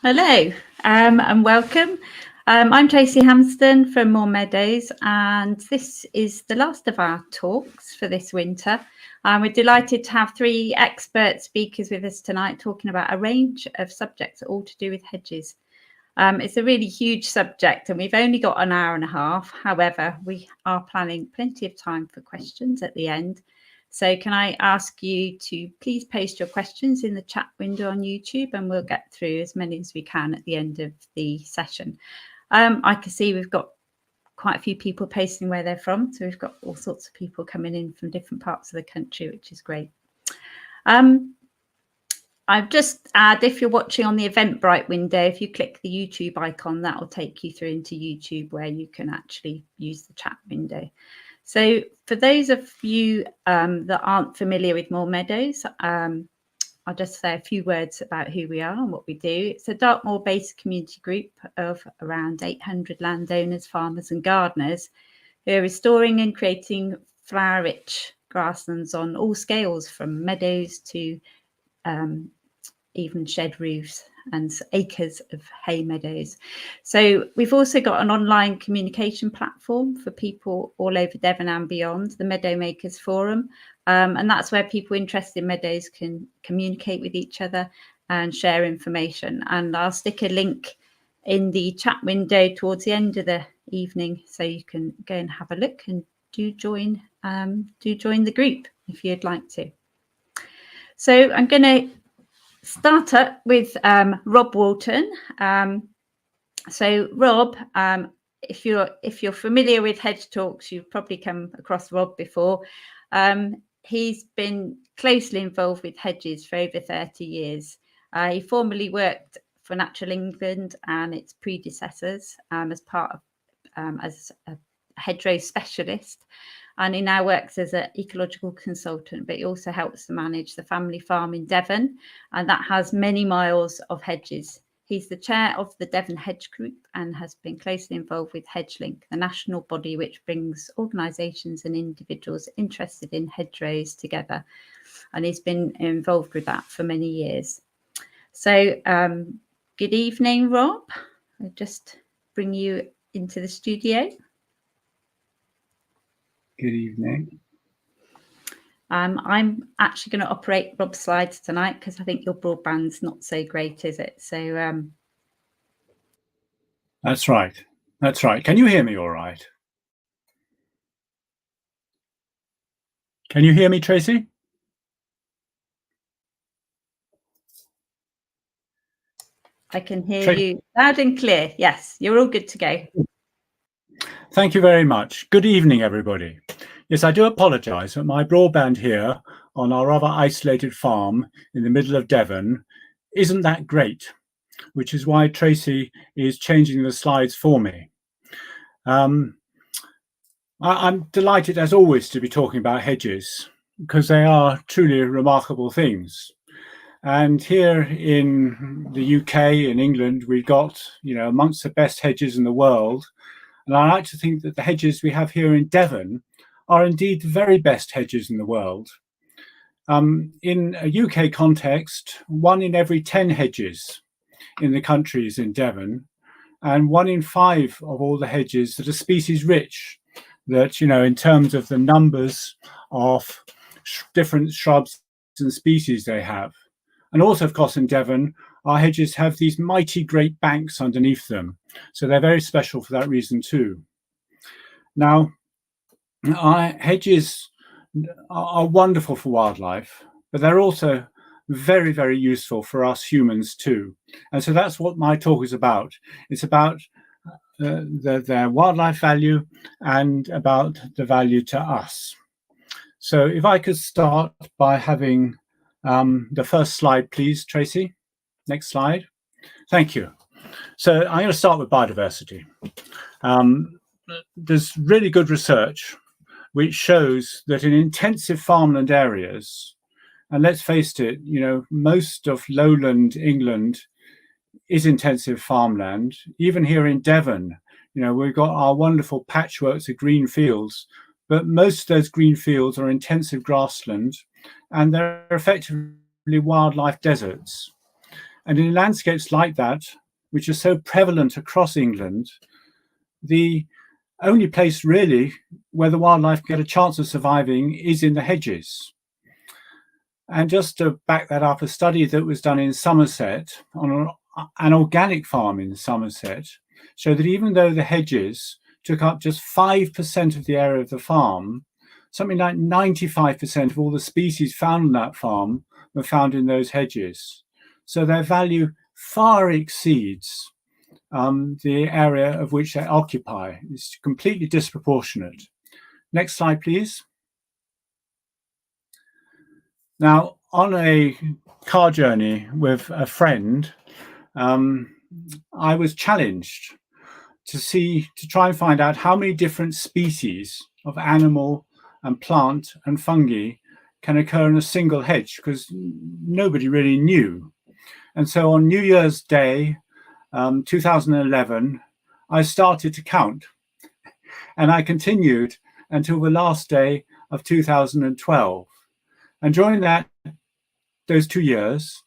Hello, and welcome. I'm Tracy Hamston from Moor Meadows, and this is the last of our talks for this winter. We're delighted to have three expert speakers with us tonight talking about a range of subjects all to do with hedges. It's a really huge subject and we've only got an hour and a half. However, we are planning plenty of time for questions at the end. So can I ask you to please post your questions in the chat window on YouTube, and we'll get through as many as we can at the end of the session. I can see we've got quite a few people posting where they're from. So we've got all sorts of people coming in from different parts of the country, which is great. I've just add, if you're watching on the Eventbrite window, if you click the YouTube icon, that will take you through into YouTube where you can actually use the chat window. So for those of you that aren't familiar with Moor Meadows, I'll just say a few words about who we are and what we do. It's a Dartmoor-based community group of around 800 landowners, farmers and gardeners who are restoring and creating flower-rich grasslands on all scales, from meadows to even shed roofs and acres of hay meadows. So we've also got an online communication platform for people all over Devon and beyond, the Meadow Makers Forum. And that's where people interested in meadows can communicate with each other and share information. And I'll stick a link in the chat window towards the end of the evening, so you can go and have a look and do join the group if you'd like to. So I'm going to start up with Rob Walton. So Rob, if you're familiar with Hedge Talks, you've probably come across Rob before. He's been closely involved with hedges for over 30 years. He formerly worked for Natural England and its predecessors as part of as a hedgerow specialist. And he now works as an ecological consultant, but he also helps to manage the family farm in Devon, and that has many miles of hedges. He's the chair of the Devon Hedge Group and has been closely involved with HedgeLink, the national body which brings organisations and individuals interested in hedgerows together. And he's been involved with that for many years. So good evening, Rob. I'll just bring you into the studio. Good evening. I'm actually going to operate Rob's slides tonight because I think your broadband's not so great, is it? So That's right. That's right. Can you hear me all right? Can you hear me, Tracy? I can hear you loud and clear. Yes, you're all good to go. Thank you very much. Good evening, everybody. Yes, I do apologise, but my broadband here on our rather isolated farm in the middle of Devon isn't that great, which is why Tracy is changing the slides for me. I'm delighted, as always, to be talking about hedges, because they are truly remarkable things. And here in the UK, in England, we've got, amongst the best hedges in the world. And I like to think that the hedges we have here in Devon are indeed the very best hedges in the world. In a UK context, 1 in every 10 hedges in the country is in Devon, and 1 in 5 of all the hedges that are species rich, that, in terms of the numbers of different shrubs and species they have. And also, of course, in Devon, our hedges have these mighty great banks underneath them. So they're very special for that reason too. Now, our hedges are wonderful for wildlife, but they're also very, very useful for us humans too. And so that's what my talk is about. It's about their wildlife value and about the value to us. So if I could start by having the first slide, please, Tracy. Next slide. Thank you. So I'm going to start with biodiversity. There's really good research which shows that in intensive farmland areas, and let's face it, most of lowland England is intensive farmland. Even here in Devon, we've got our wonderful patchworks of green fields, but most of those green fields are intensive grassland, and they're effectively wildlife deserts. And in landscapes like that, which are so prevalent across England, the only place really where the wildlife get a chance of surviving is in the hedges. And just to back that up, a study that was done in Somerset on an organic farm in Somerset showed that even though the hedges took up just 5% of the area of the farm, something like 95% of all the species found on that farm were found in those hedges. So their value far exceeds the area of which they occupy. It's completely disproportionate. Next slide, please. Now, on a car journey with a friend, I was challenged to try and find out how many different species of animal and plant and fungi can occur in a single hedge, because nobody really knew. And so on New Year's Day, 2011, I started to count, and I continued until the last day of 2012. And during those 2 years,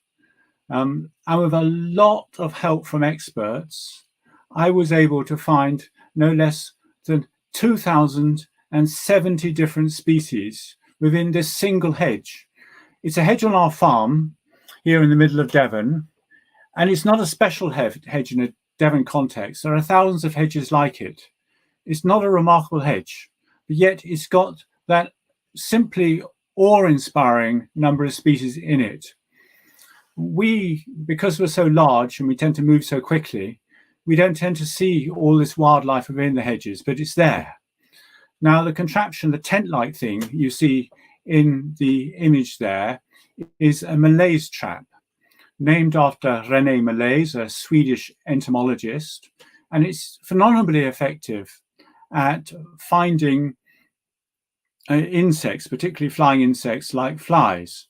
and with a lot of help from experts, I was able to find no less than 2,070 different species within this single hedge. It's a hedge on our farm here in the middle of Devon, and it's not a special hedge in a Devon context. There are thousands of hedges like it. It's not a remarkable hedge, but yet it's got that simply awe-inspiring number of species in it. Because we're so large and we tend to move so quickly, we don't tend to see all this wildlife within the hedges, but it's there. Now, the contraption, the tent-like thing you see in the image there, is a Malaise trap, named after René Malaise, a Swedish entomologist, and it's phenomenally effective at finding insects, particularly flying insects like flies.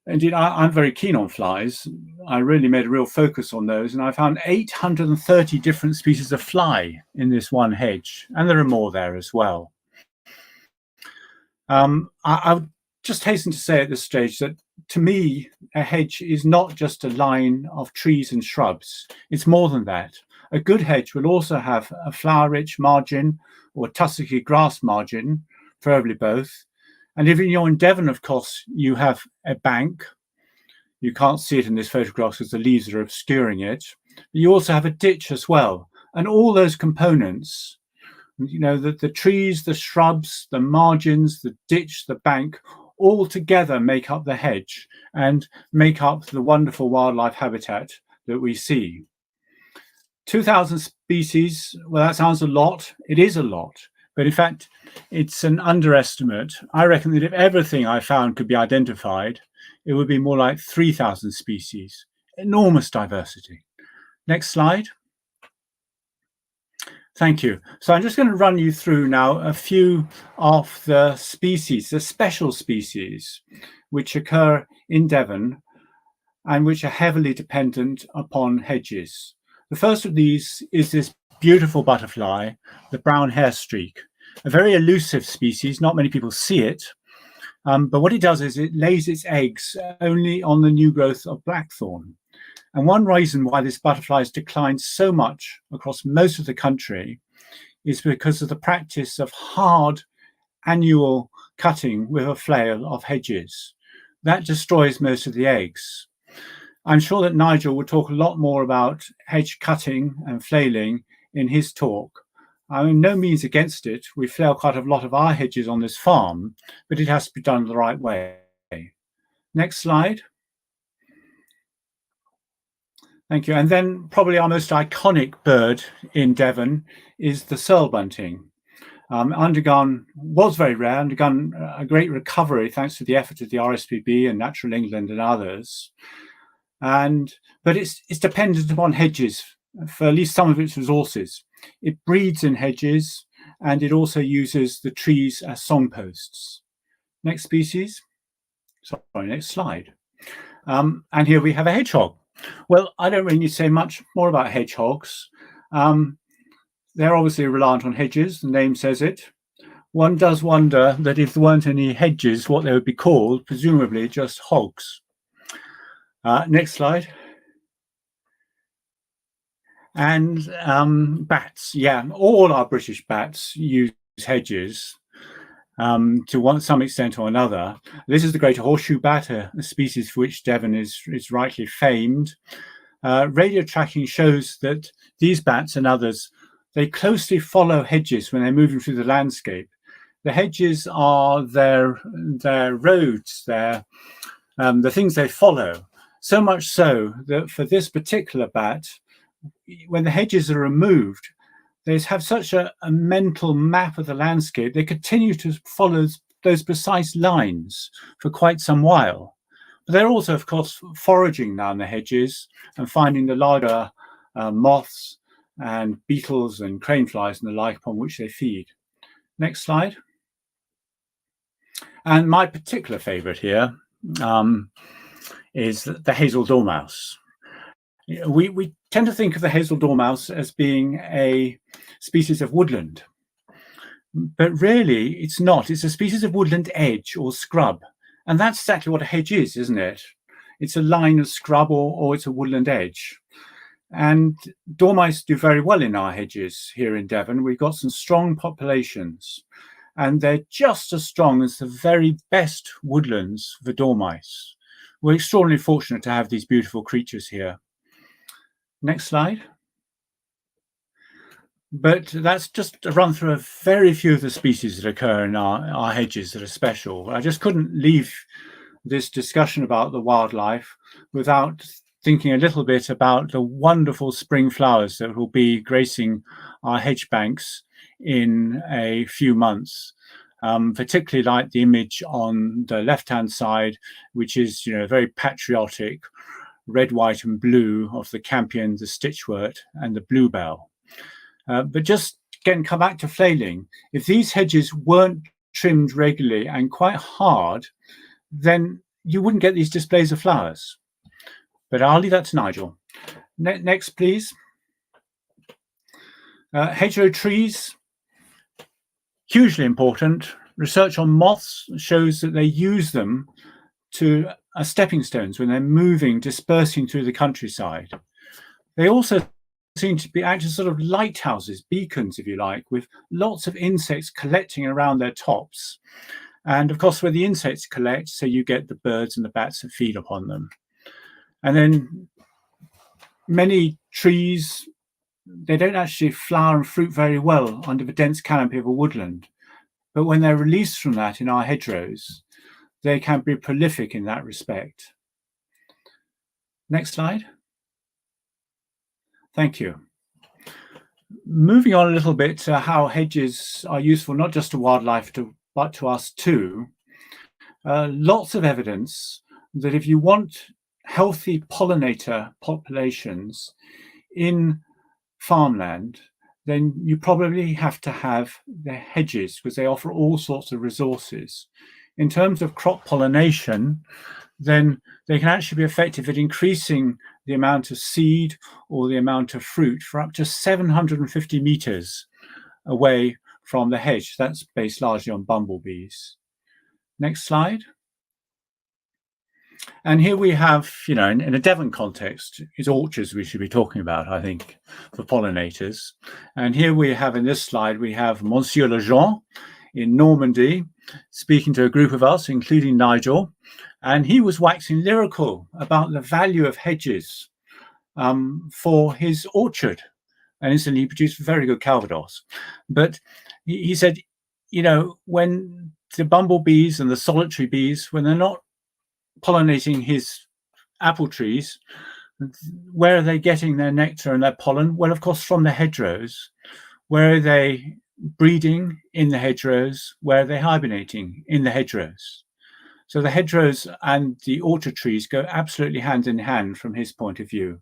Indeed, I'm very keen on flies. I really made a real focus on those, and I found 830 different species of fly in this one hedge, and there are more there as well. I would just hasten to say at this stage that, to me, a hedge is not just a line of trees and shrubs. It's more than that. A good hedge will also have a flower-rich margin or tussocky grass margin, preferably both. And if you're in Devon, of course, you have a bank. You can't see it in this photograph because the leaves are obscuring it. But you also have a ditch as well. And all those components, you know, the trees, the shrubs, the margins, the ditch, the bank, all together make up the hedge and make up the wonderful wildlife habitat that we see. 2,000 species, well, that sounds a lot. It is a lot. But in fact, it's an underestimate. I reckon that if everything I found could be identified, it would be more like 3,000 species. Enormous diversity. Next slide. Thank you. So I'm just going to run you through now a few of the species, the special species, which occur in Devon and which are heavily dependent upon hedges. The first of these is this beautiful butterfly, the brown hair streak, a very elusive species. Not many people see it, but what it does is it lays its eggs only on the new growth of blackthorn. And one reason why this butterfly has declined so much across most of the country is because of the practice of hard annual cutting with a flail of hedges. That destroys most of the eggs. I'm sure that Nigel will talk a lot more about hedge cutting and flailing in his talk. I'm no means against it. We flail quite a lot of our hedges on this farm, but it has to be done the right way. Next slide. Thank you. And then probably our most iconic bird in Devon is the searle bunting. Was very rare, undergone a great recovery thanks to the effort of the RSPB and Natural England and others. But it's dependent upon hedges for at least some of its resources. It breeds in hedges, and it also uses the trees as songposts. Next species. Sorry, next slide. And here we have a hedgehog. Well, I don't really need to say much more about hedgehogs. They're obviously reliant on hedges, the name says it. One does wonder that if there weren't any hedges, what they would be called, presumably just hogs. Next slide. And bats, yeah, all our British bats use hedges to some extent or another. This is the great horseshoe bat, a species for which Devon is rightly famed. Radio tracking shows that these bats and others, they closely follow hedges when they're moving through the landscape. The hedges are their roads, the things they follow. So much so that for this particular bat, when the hedges are removed, they have such a mental map of the landscape. They continue to follow those precise lines for quite some while. But they're also, of course, foraging down the hedges and finding the larger moths and beetles and craneflies and the like upon which they feed. Next slide. And my particular favorite here is the hazel dormouse. We tend to think of the hazel dormouse as being a species of woodland, but really it's not. It's a species of woodland edge or scrub, and that's exactly what a hedge is, isn't it? It's a line of scrub or it's a woodland edge. And dormice do very well in our hedges here in Devon. We've got some strong populations, and they're just as strong as the very best woodlands for dormice. We're extraordinarily fortunate to have these beautiful creatures here. Next slide. But that's just a run through of very few of the species that occur in our hedges that are special. I just couldn't leave this discussion about the wildlife without thinking a little bit about the wonderful spring flowers that will be gracing our hedge banks in a few months. Particularly like the image on the left-hand side, which is, very patriotic, red, white and blue of the campion, the stitchwort and the bluebell. But just again, come back to flailing. If these hedges weren't trimmed regularly and quite hard, then you wouldn't get these displays of flowers. But I'll leave that to Nigel. Next, please. Hedgerow trees, hugely important. Research on moths shows that they use them as stepping stones when they're moving, dispersing through the countryside. They also seem to be act as sort of lighthouses, beacons, if you like, with lots of insects collecting around their tops. And of course, where the insects collect, so you get the birds and the bats that feed upon them. And then many trees, they don't actually flower and fruit very well under the dense canopy of a woodland. But when they're released from that in our hedgerows, they can be prolific in that respect. Next slide. Thank you. Moving on a little bit to how hedges are useful, not just to wildlife, but to us too. Lots of evidence that if you want healthy pollinator populations in farmland, then you probably have to have the hedges because they offer all sorts of resources. In terms of crop pollination, then they can actually be effective at increasing the amount of seed or the amount of fruit for up to 750 meters away from the hedge. That's based largely on bumblebees. Next slide. And here we have, in a Devon context, it's orchards we should be talking about, I think, for pollinators. And here we have in this slide, we have Monsieur Lejean in Normandy speaking to a group of us, including Nigel. And he was waxing lyrical about the value of hedges for his orchard. And instantly he produced very good Calvados. But he said, when the bumblebees and the solitary bees, when they're not pollinating his apple trees, where are they getting their nectar and their pollen? Well, of course, from the hedgerows. Where are they breeding? In the hedgerows. Where are they hibernating? In the hedgerows. So the hedgerows and the orchard trees go absolutely hand in hand from his point of view.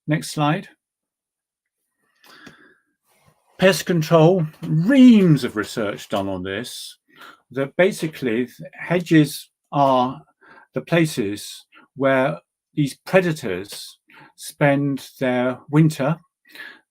Next slide. Pest control, reams of research done on this, that basically hedges are the places where these predators spend their winter.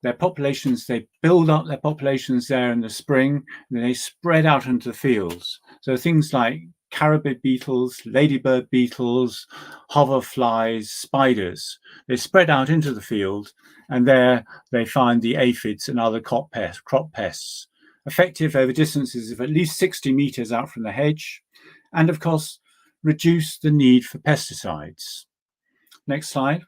Their populations, they build up their populations there in the spring, and then they spread out into the fields. So things like carabid beetles, ladybird beetles, hoverflies, spiders. They spread out into the field, and there they find the aphids and other crop pests, effective over distances of at least 60 meters out from the hedge, and of course, reduce the need for pesticides. Next slide.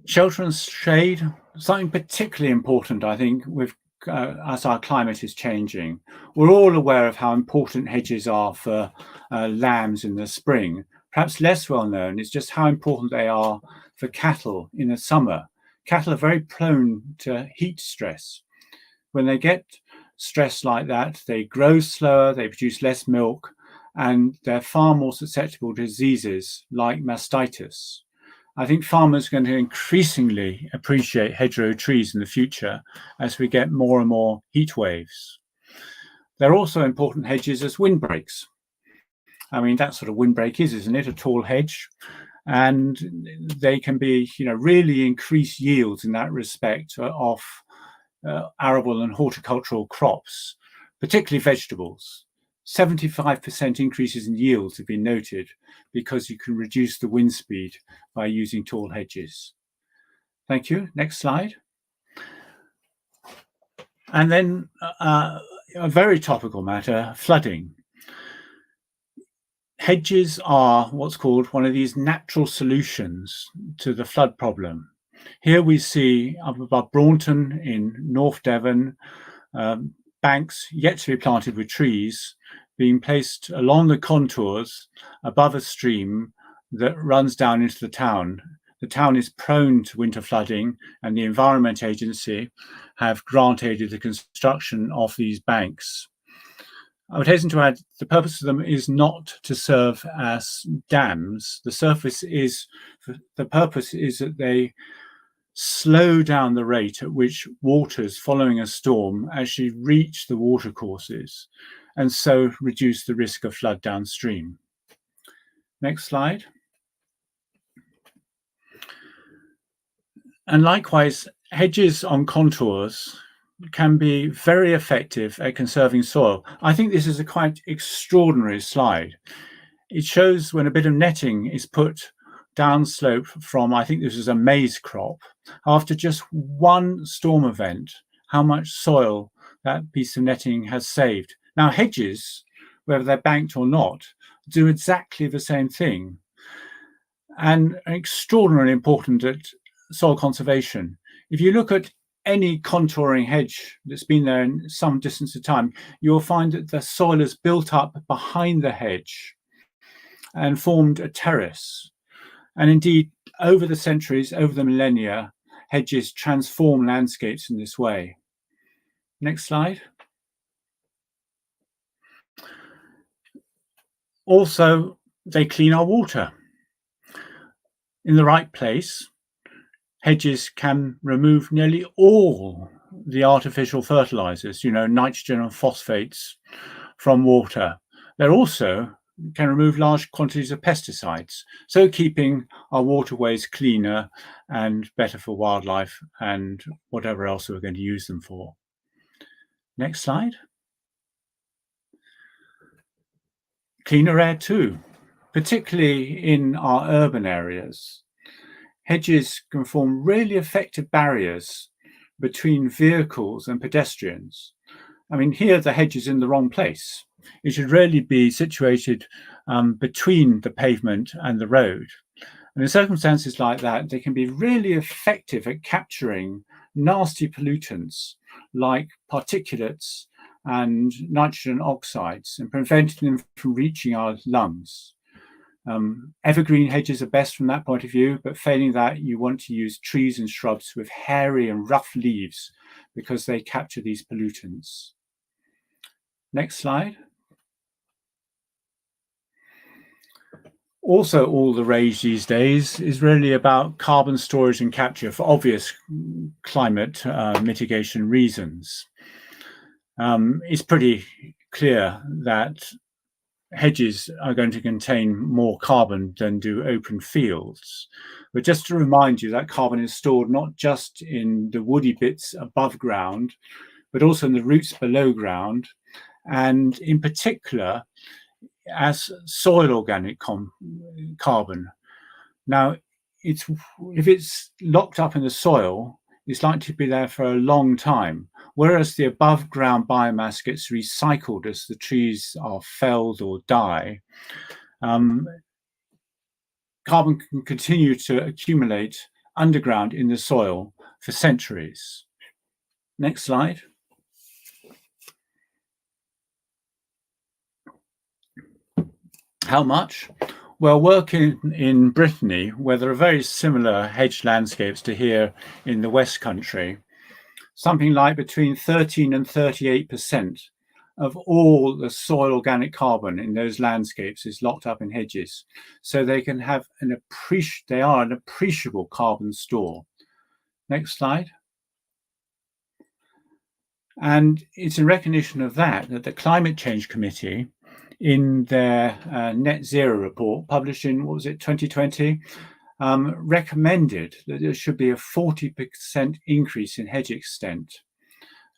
Shelter and shade, something particularly important, I think, with as our climate is changing. We're all aware of how important hedges are for lambs in the spring. Perhaps less well known is just how important they are for cattle in the summer. Cattle are very prone to heat stress. When they get stress like that, they grow slower, they produce less milk, and they're far more susceptible to diseases like mastitis. I think farmers are going to increasingly appreciate hedgerow trees in the future as we get more and more heat waves. They're also important hedges as windbreaks. I mean, that's what a windbreak is, isn't it? A tall hedge. And they can be, really increase yields in that respect of arable and horticultural crops, particularly vegetables. 75% increases in yields have been noted because you can reduce the wind speed by using tall hedges. Thank you. Next slide. And then a very topical matter, flooding. Hedges are what's called one of these natural solutions to the flood problem. Here we see up above Braunton in North Devon, banks yet to be planted with trees being placed along the contours above a stream that runs down into the town. The town is prone to winter flooding, and the Environment Agency have granted the construction of these banks. I would hasten to add the purpose of them is not to serve as dams. The purpose is that they slow down the rate at which waters following a storm actually reach the watercourses, and so reduce the risk of flood downstream. Next slide. And likewise, hedges on contours can be very effective at conserving soil. I think this is a quite extraordinary slide. It shows when a bit of netting is put downslope from, I think this is a maize crop, after just one storm event, how much soil that piece of netting has saved. Now, hedges, whether they're banked or not, do exactly the same thing, and extraordinarily important at soil conservation. If you look at any contouring hedge that's been there in some distance of time, you'll find that the soil is built up behind the hedge and formed a terrace. And indeed, over the centuries, over the millennia, hedges transform landscapes in this way. Next slide. Also, they clean our water. In the right place, hedges can remove nearly all the artificial fertilizers, nitrogen and phosphates from water. They also can remove large quantities of pesticides, so keeping our waterways cleaner and better for wildlife and whatever else we're going to use them for. Next slide. Cleaner air too, particularly in our urban areas. Hedges can form really effective barriers between vehicles and pedestrians. I mean, here the hedge is in the wrong place. It should really be situated between the pavement and the road. And in circumstances like that, they can be really effective at capturing nasty pollutants like particulates and nitrogen oxides and preventing them from reaching our lungs. Evergreen hedges are best from that point of view, but failing that, you want to use trees and shrubs with hairy and rough leaves because they capture these pollutants. Next slide. Also, all the rage these days is really about carbon storage and capture for obvious climate mitigation reasons. It's pretty clear that hedges are going to contain more carbon than do open fields. But just to remind you, that carbon is stored not just in the woody bits above ground, but also in the roots below ground and in particular as soil organic carbon. Now, if it's locked up in the soil, it's likely to be there for a long time, whereas the above ground biomass gets recycled as the trees are felled or die. Carbon can continue to accumulate underground in the soil for centuries. Next slide. How much? Well, working in Brittany, where there are very similar hedge landscapes to here in the West Country, something like between 13 and 38% of all the soil organic carbon in those landscapes is locked up in hedges. So they can have an appreciable carbon store. Next slide. And it's in recognition of that the Climate Change Committee, in their net zero report published in, 2020, recommended that there should be a 40% increase in hedge extent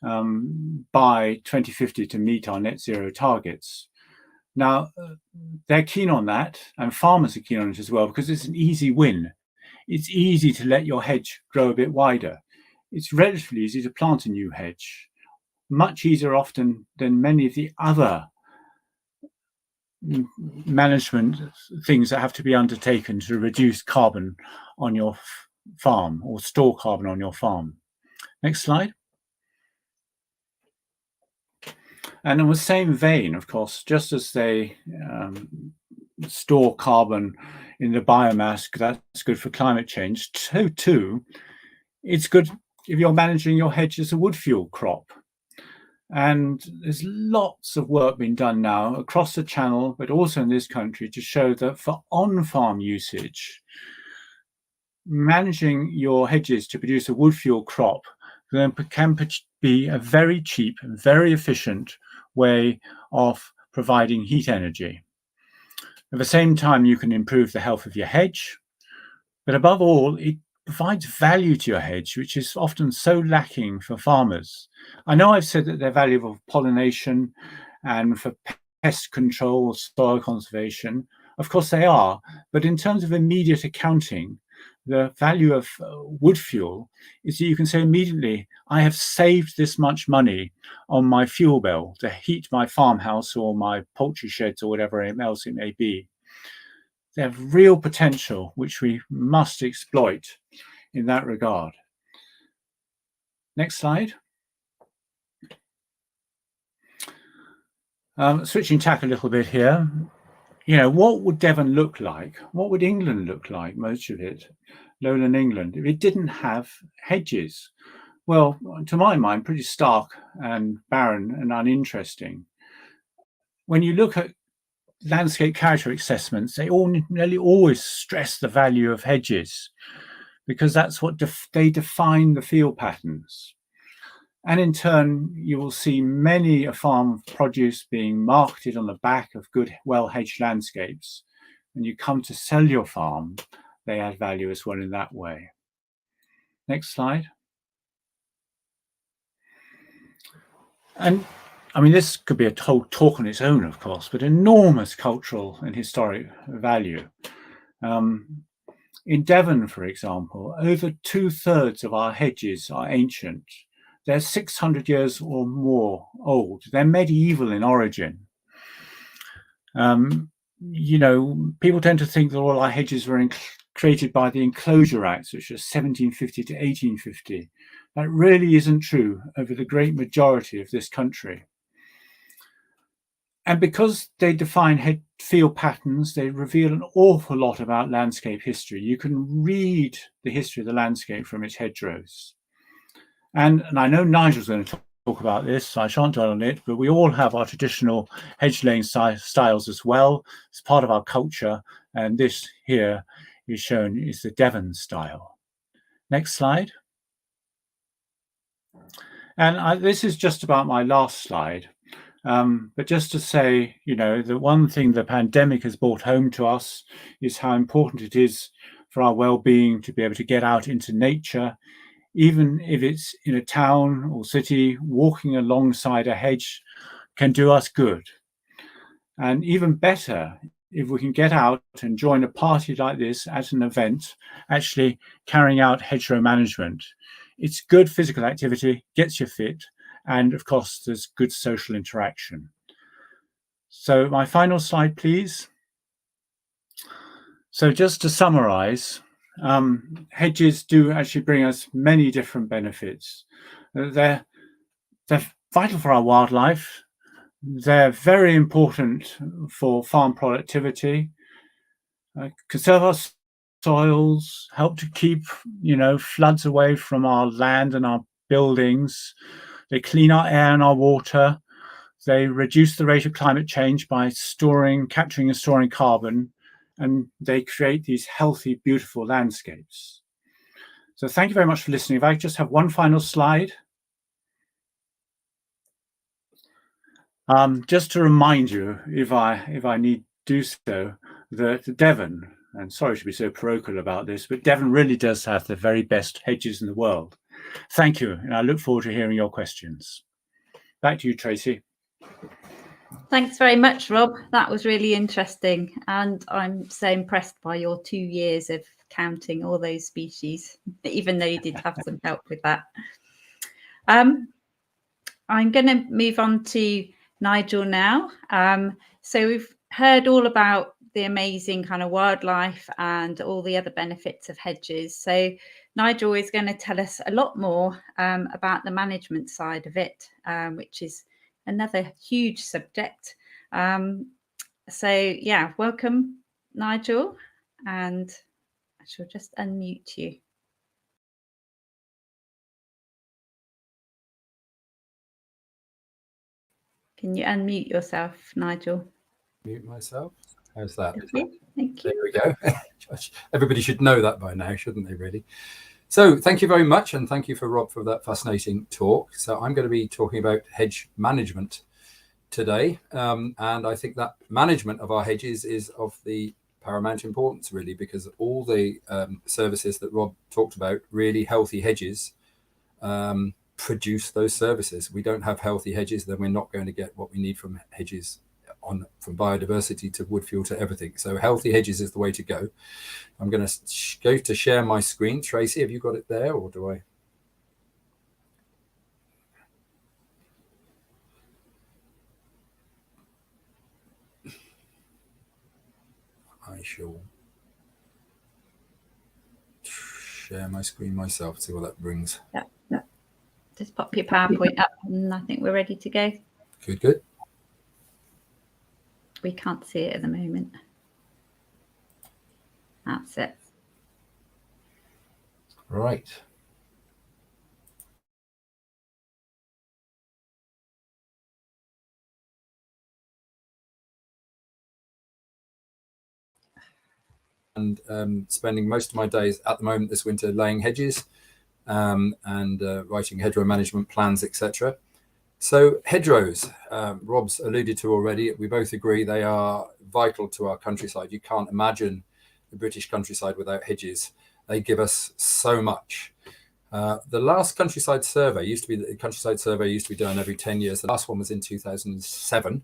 by 2050 to meet our net zero targets. Now, they're keen on that, and farmers are keen on it as well, because it's an easy win. It's easy to let your hedge grow a bit wider. It's relatively easy to plant a new hedge, much easier often than many of the other management things that have to be undertaken to reduce carbon on your farm or store carbon on your farm. Next slide. And in the same vein, of course, just as they store carbon in the biomass, that's good for climate change, so too, it's good if you're managing your hedge as a wood fuel crop. And there's lots of work being done now across the channel, but also in this country, to show that for on-farm usage, managing your hedges to produce a wood fuel crop then can be a very cheap and very efficient way of providing heat energy. At the same time, you can improve the health of your hedge, but above all, it provides value to your hedge, which is often so lacking for farmers. I know I've said that they're valuable for pollination and for pest control, soil conservation. Of course they are, but in terms of immediate accounting, the value of wood fuel is that you can say immediately, I have saved this much money on my fuel bill to heat my farmhouse or my poultry sheds or whatever else it may be. They have real potential, which we must exploit in that regard. Next slide. Switching tack a little bit here. You know, what would Devon look like? What would England look like, most of it, lowland England, if it didn't have hedges? Well, to my mind, pretty stark and barren and uninteresting. When you look at landscape character assessments, they nearly always stress the value of hedges, because that's what they define the field patterns. And in turn, you will see many a farm of produce being marketed on the back of good, well-hedged landscapes. When you come to sell your farm, they add value as well in that way. Next slide. And I mean, this could be a whole talk on its own, of course, but enormous cultural and historic value. In Devon, for example, over 2/3 of our hedges are ancient. They're 600 years or more old. They're medieval in origin. You know, people tend to think that all our hedges were created by the Enclosure Acts, which was 1750 to 1850. That really isn't true over the great majority of this country. And because they define field patterns, they reveal an awful lot about landscape history. You can read the history of the landscape from its hedgerows. And I know Nigel's going to talk about this, so I shan't dwell on it, but we all have our traditional hedge laying styles as well. It's part of our culture. And this here is shown is the Devon style. Next slide. And this is just about my last slide. But just to say, you know, the one thing the pandemic has brought home to us is how important it is for our well-being to be able to get out into nature, even if it's in a town or city, walking alongside a hedge can do us good. And even better, if we can get out and join a party like this at an event, actually carrying out hedgerow management. It's good physical activity, gets you fit, and of course, there's good social interaction. So my final slide, please. So just to summarize, hedges do actually bring us many different benefits. They're vital for our wildlife. They're very important for farm productivity, conserve our soils, help to keep, floods away from our land and our buildings. They clean our air and our water. They reduce the rate of climate change by capturing and storing carbon, and they create these healthy, beautiful landscapes. So thank you very much for listening. If I just have one final slide. Just to remind you, if I need to do so, that Devon, and sorry to be so parochial about this, but Devon really does have the very best hedges in the world. Thank you, and I look forward to hearing your questions. Back to you, Tracy. Thanks very much, Rob. That was really interesting, and I'm so impressed by your 2 years of counting all those species, even though you did have some help with that. I'm going to move on to Nigel now. So we've heard all about the amazing kind of wildlife and all the other benefits of hedges. So Nigel is going to tell us a lot more about the management side of it, which is another huge subject. So yeah, welcome, Nigel, and I shall just unmute you. Can you unmute yourself, Nigel? Mute myself. How's that? Thank you. There we go. Everybody should know that by now, shouldn't they, really? So thank you very much, and thank you for Rob for that fascinating talk. So I'm going to be talking about hedge management today, and I think that management of our hedges is of the paramount importance, really, because all the services that Rob talked about, really healthy hedges, produce those services. We don't have healthy hedges, then we're not going to get what we need from hedges, from biodiversity to wood fuel to everything. So healthy hedges is the way to go. I'm going to go to share my screen. Tracy, have you got it there, or do I? I shall share my screen myself, see what that brings. Yeah. Just pop your PowerPoint up, and I think we're ready to go. Good. We can't see it at the moment. That's it. Right. And spending most of my days at the moment this winter laying hedges and writing hedgerow management plans, etc. So hedgerows, Rob's alluded to already. We both agree they are vital to our countryside. You can't imagine the British countryside without hedges. They give us so much. The last countryside survey used to be done every 10 years. The last one was in 2007,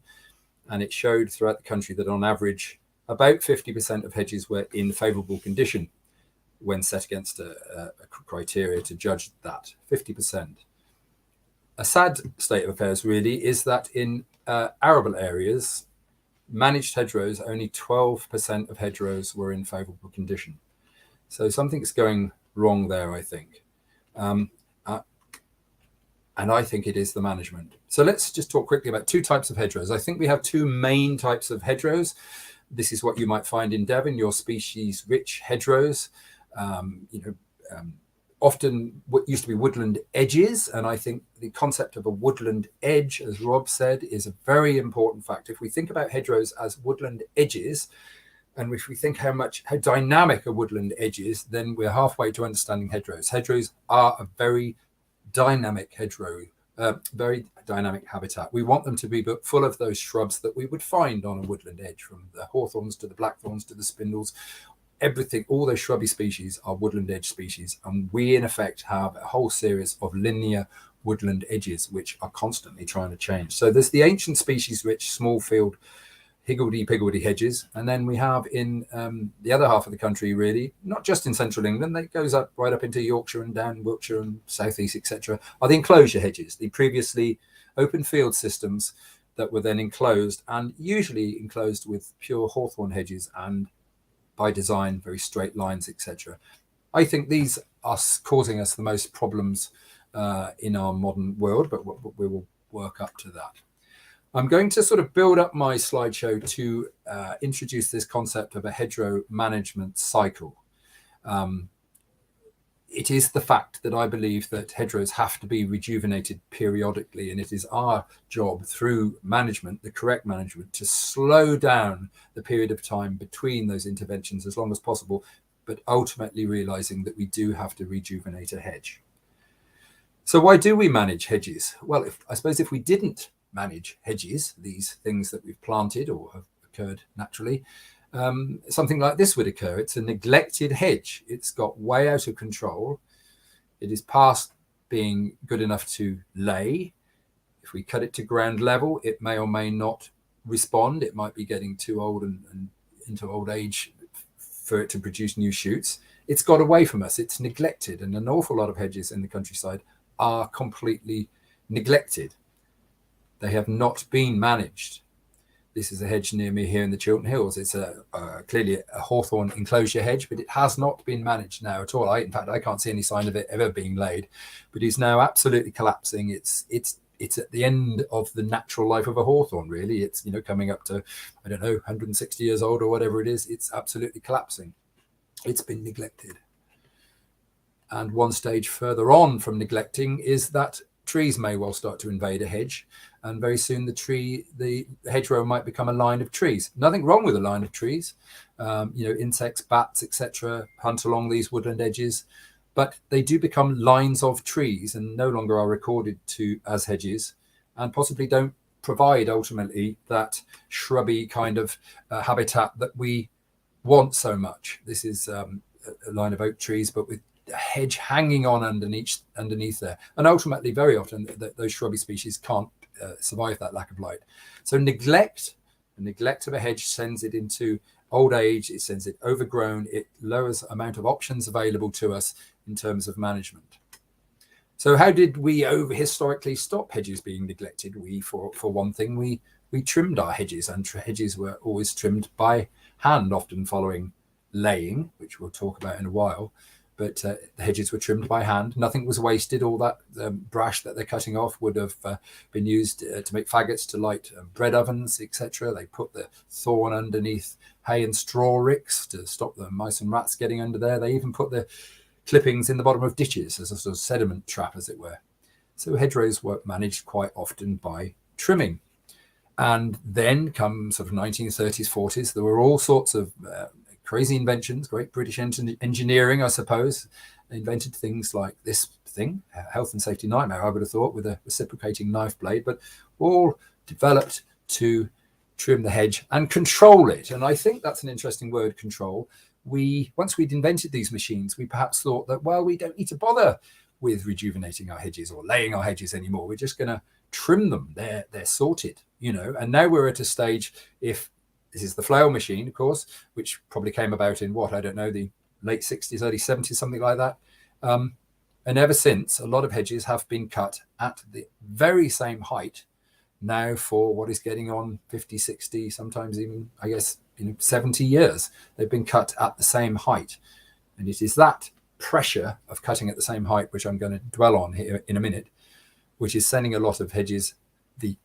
and it showed throughout the country that on average about 50% of hedges were in favourable condition when set against a criteria to judge that, 50%. A sad state of affairs really is that in arable areas, managed hedgerows, only 12% of hedgerows were in favourable condition. So something's going wrong there, I think. And I think it is the management. So let's just talk quickly about two types of hedgerows. I think we have two main types of hedgerows. This is what you might find in Devon, your species-rich hedgerows. Often what used to be woodland edges, and I think the concept of a woodland edge, as Rob said, is a very important fact. If we think about hedgerows as woodland edges, and if we think how dynamic a woodland edge is, then we're halfway to understanding hedgerows. Hedgerows are a very dynamic hedgerow, very dynamic habitat. We want them to be full of those shrubs that we would find on a woodland edge, from the hawthorns to the blackthorns to the spindles. Everything, all those shrubby species are woodland edge species, and we in effect have a whole series of linear woodland edges, which are constantly trying to change. So there's the ancient species-rich small field higgledy-piggledy hedges, and then we have in the other half of the country, really, not just in central England, that goes up right up into Yorkshire and down Wiltshire and southeast, etc., are the enclosure hedges, the previously open field systems that were then enclosed, and usually enclosed with pure hawthorn hedges and by design very straight lines, etc. I think these are causing us the most problems in our modern world, but we will work up to that. I'm going to sort of build up my slideshow to introduce this concept of a hedgerow management cycle. It is the fact that I believe that hedgerows have to be rejuvenated periodically, and it is our job through management, the correct management, to slow down the period of time between those interventions as long as possible, but ultimately realizing that we do have to rejuvenate a hedge. So why do we manage hedges? Well, I suppose if we didn't manage hedges, these things that we've planted or have occurred naturally, something like this would occur. It's a neglected hedge. It's got way out of control. It is past being good enough to lay. If we cut it to ground level, it may or may not respond. It might be getting too old and into old age for it to produce new shoots. It's got away from us. It's neglected, and an awful lot of hedges in the countryside are completely neglected. They have not been managed. This is a hedge near me here in the Chiltern Hills. It's clearly a hawthorn enclosure hedge, but it has not been managed now at all. In fact, I can't see any sign of it ever being laid, but it's now absolutely collapsing. It's at the end of the natural life of a hawthorn, really. It's, coming up to, I don't know, 160 years old or whatever it is. It's absolutely collapsing. It's been neglected. And one stage further on from neglecting is that trees may well start to invade a hedge, and very soon the hedgerow might become a line of trees. Nothing wrong with a line of trees. Insects, bats, etc. hunt along these woodland edges, but they do become lines of trees and no longer are recorded as hedges, and possibly don't provide ultimately that shrubby kind of habitat that we want so much. This is a line of oak trees, but with a hedge hanging on underneath there, and ultimately very often those shrubby species can't survive that lack of light. So the neglect of a hedge sends it into old age, it sends it overgrown, it lowers the amount of options available to us in terms of management. So how did we historically stop hedges being neglected? For one thing, we trimmed our hedges, and hedges were always trimmed by hand, often following laying, which we'll talk about in a while. But the hedges were trimmed by hand. Nothing was wasted. All that brash that they're cutting off would have been used to make faggots to light bread ovens, etc. They put the thorn underneath hay and straw ricks to stop the mice and rats getting under there. They even put the clippings in the bottom of ditches as a sort of sediment trap, as it were. So hedgerows were managed quite often by trimming. And then come sort of 1930s, 40s, there were all sorts of crazy inventions, great British engineering, I suppose. They invented things like this thing, a health and safety nightmare, I would have thought, with a reciprocating knife blade, but all developed to trim the hedge and control it. And I think that's an interesting word, control. Once we'd invented these machines, we perhaps thought that, well, we don't need to bother with rejuvenating our hedges or laying our hedges anymore. We're just going to trim them. They're sorted, And now we're at a stage, if this is the flail machine, of course, which probably came about in the late 60s, early 70s, something like that. And ever since, a lot of hedges have been cut at the very same height now for what is getting on 50, 60, sometimes even, 70 years. They've been cut at the same height. And it is that pressure of cutting at the same height, which I'm going to dwell on here in a minute, which is sending a lot of hedges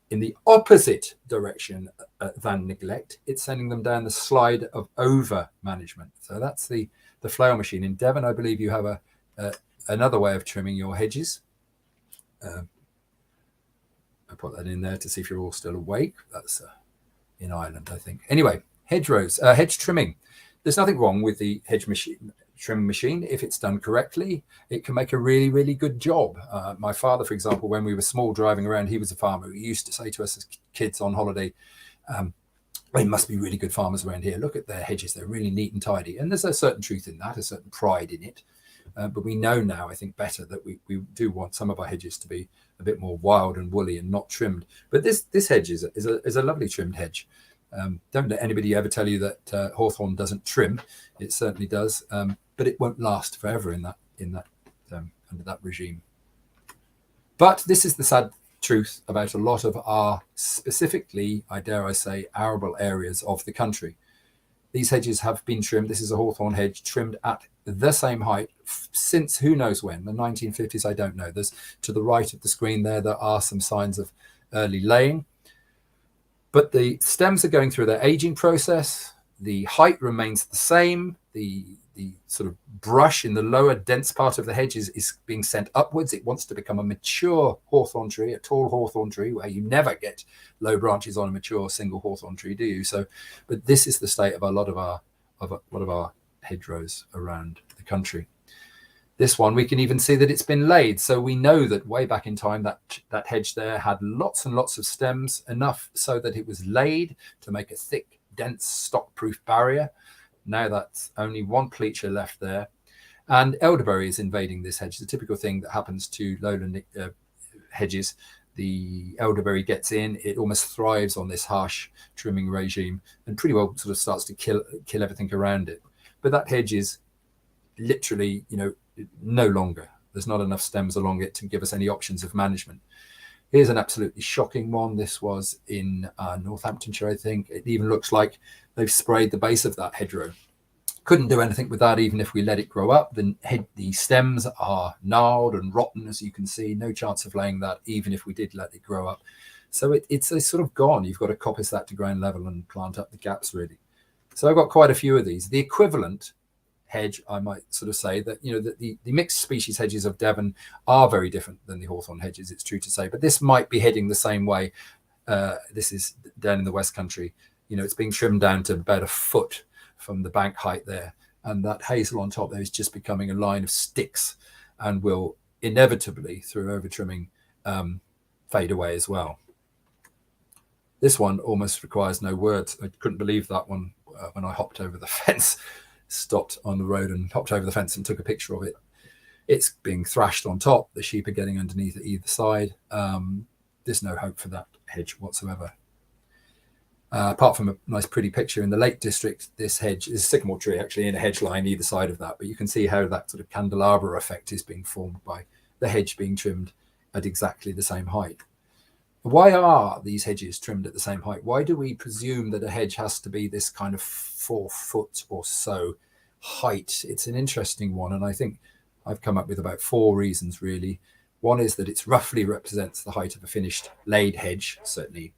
in the opposite direction than neglect. It's sending them down the slide of over management. So that's the flail machine. In Devon, I believe you have another way of trimming your hedges. I put that in there to see if you're all still awake. That's in Ireland, I think. Anyway, hedgerows, hedge trimming. There's nothing wrong with the trimming machine. If it's done correctly, it can make a really, really good job. My father, for example, when we were small driving around, he was a farmer. He used to say to us as kids on holiday, they must be really good farmers around here. Look at their hedges. They're really neat and tidy. And there's a certain truth in that, a certain pride in it. But we know now, I think, better that we do want some of our hedges to be a bit more wild and woolly and not trimmed. But this hedge is a lovely trimmed hedge. Don't let anybody ever tell you that hawthorn doesn't trim. It certainly does, but it won't last forever in that under that regime. But this is the sad truth about a lot of our, specifically, I dare I say, arable areas of the country. These hedges have been trimmed. This is a hawthorn hedge trimmed at the same height since who knows when, the 1950s, I don't know. There's to the right of the screen there are some signs of early laying. But the stems are going through their aging process. The height remains the same. The sort of brush in the lower dense part of the hedge is being sent upwards. It wants to become a mature hawthorn tree, a tall hawthorn tree, where you never get low branches on a mature single hawthorn tree, do you? So, but this is the state of a lot of our hedgerows around the country. This one, we can even see that it's been laid. So we know that way back in time, that hedge there had lots and lots of stems, enough so that it was laid to make a thick, dense, stock-proof barrier. Now that's only one pleacher left there. And elderberry is invading this hedge. The typical thing that happens to lowland hedges. The elderberry gets in, it almost thrives on this harsh trimming regime and pretty well sort of starts to kill everything around it. But that hedge is literally, no longer. There's not enough stems along it to give us any options of management. Here's an absolutely shocking one. This was in Northamptonshire, I think. It even looks like they've sprayed the base of that hedgerow. Couldn't do anything with that even if we let it grow up. The stems are gnarled and rotten, as you can see. No chance of laying that even if we did let it grow up. So it's a sort of gone. You've got to coppice that to ground level and plant up the gaps, really. So I've got quite a few of these. The equivalent hedge, I might sort of say that, that the mixed species hedges of Devon are very different than the hawthorn hedges, it's true to say, but this might be heading the same way. This is down in the West Country. It's being trimmed down to about a foot from the bank height there, and that hazel on top there is just becoming a line of sticks and will inevitably, through over trimming, fade away as well. This one almost requires no words. I couldn't believe that one when I hopped over the fence, stopped on the road and hopped over the fence and took a picture of it. It's being thrashed on top. The sheep are getting underneath at either side. There's no hope for that hedge whatsoever. Apart from a nice pretty picture in the Lake District, this hedge is a sycamore tree actually in a hedge line either side of that, but you can see how that sort of candelabra effect is being formed by the hedge being trimmed at exactly the same height. Why are these hedges trimmed at the same height? Why do we presume that a hedge has to be this kind of 4 foot or so height? It's an interesting one, and I think I've come up with about 4 reasons really. One is that it roughly represents the height of a finished laid hedge, certainly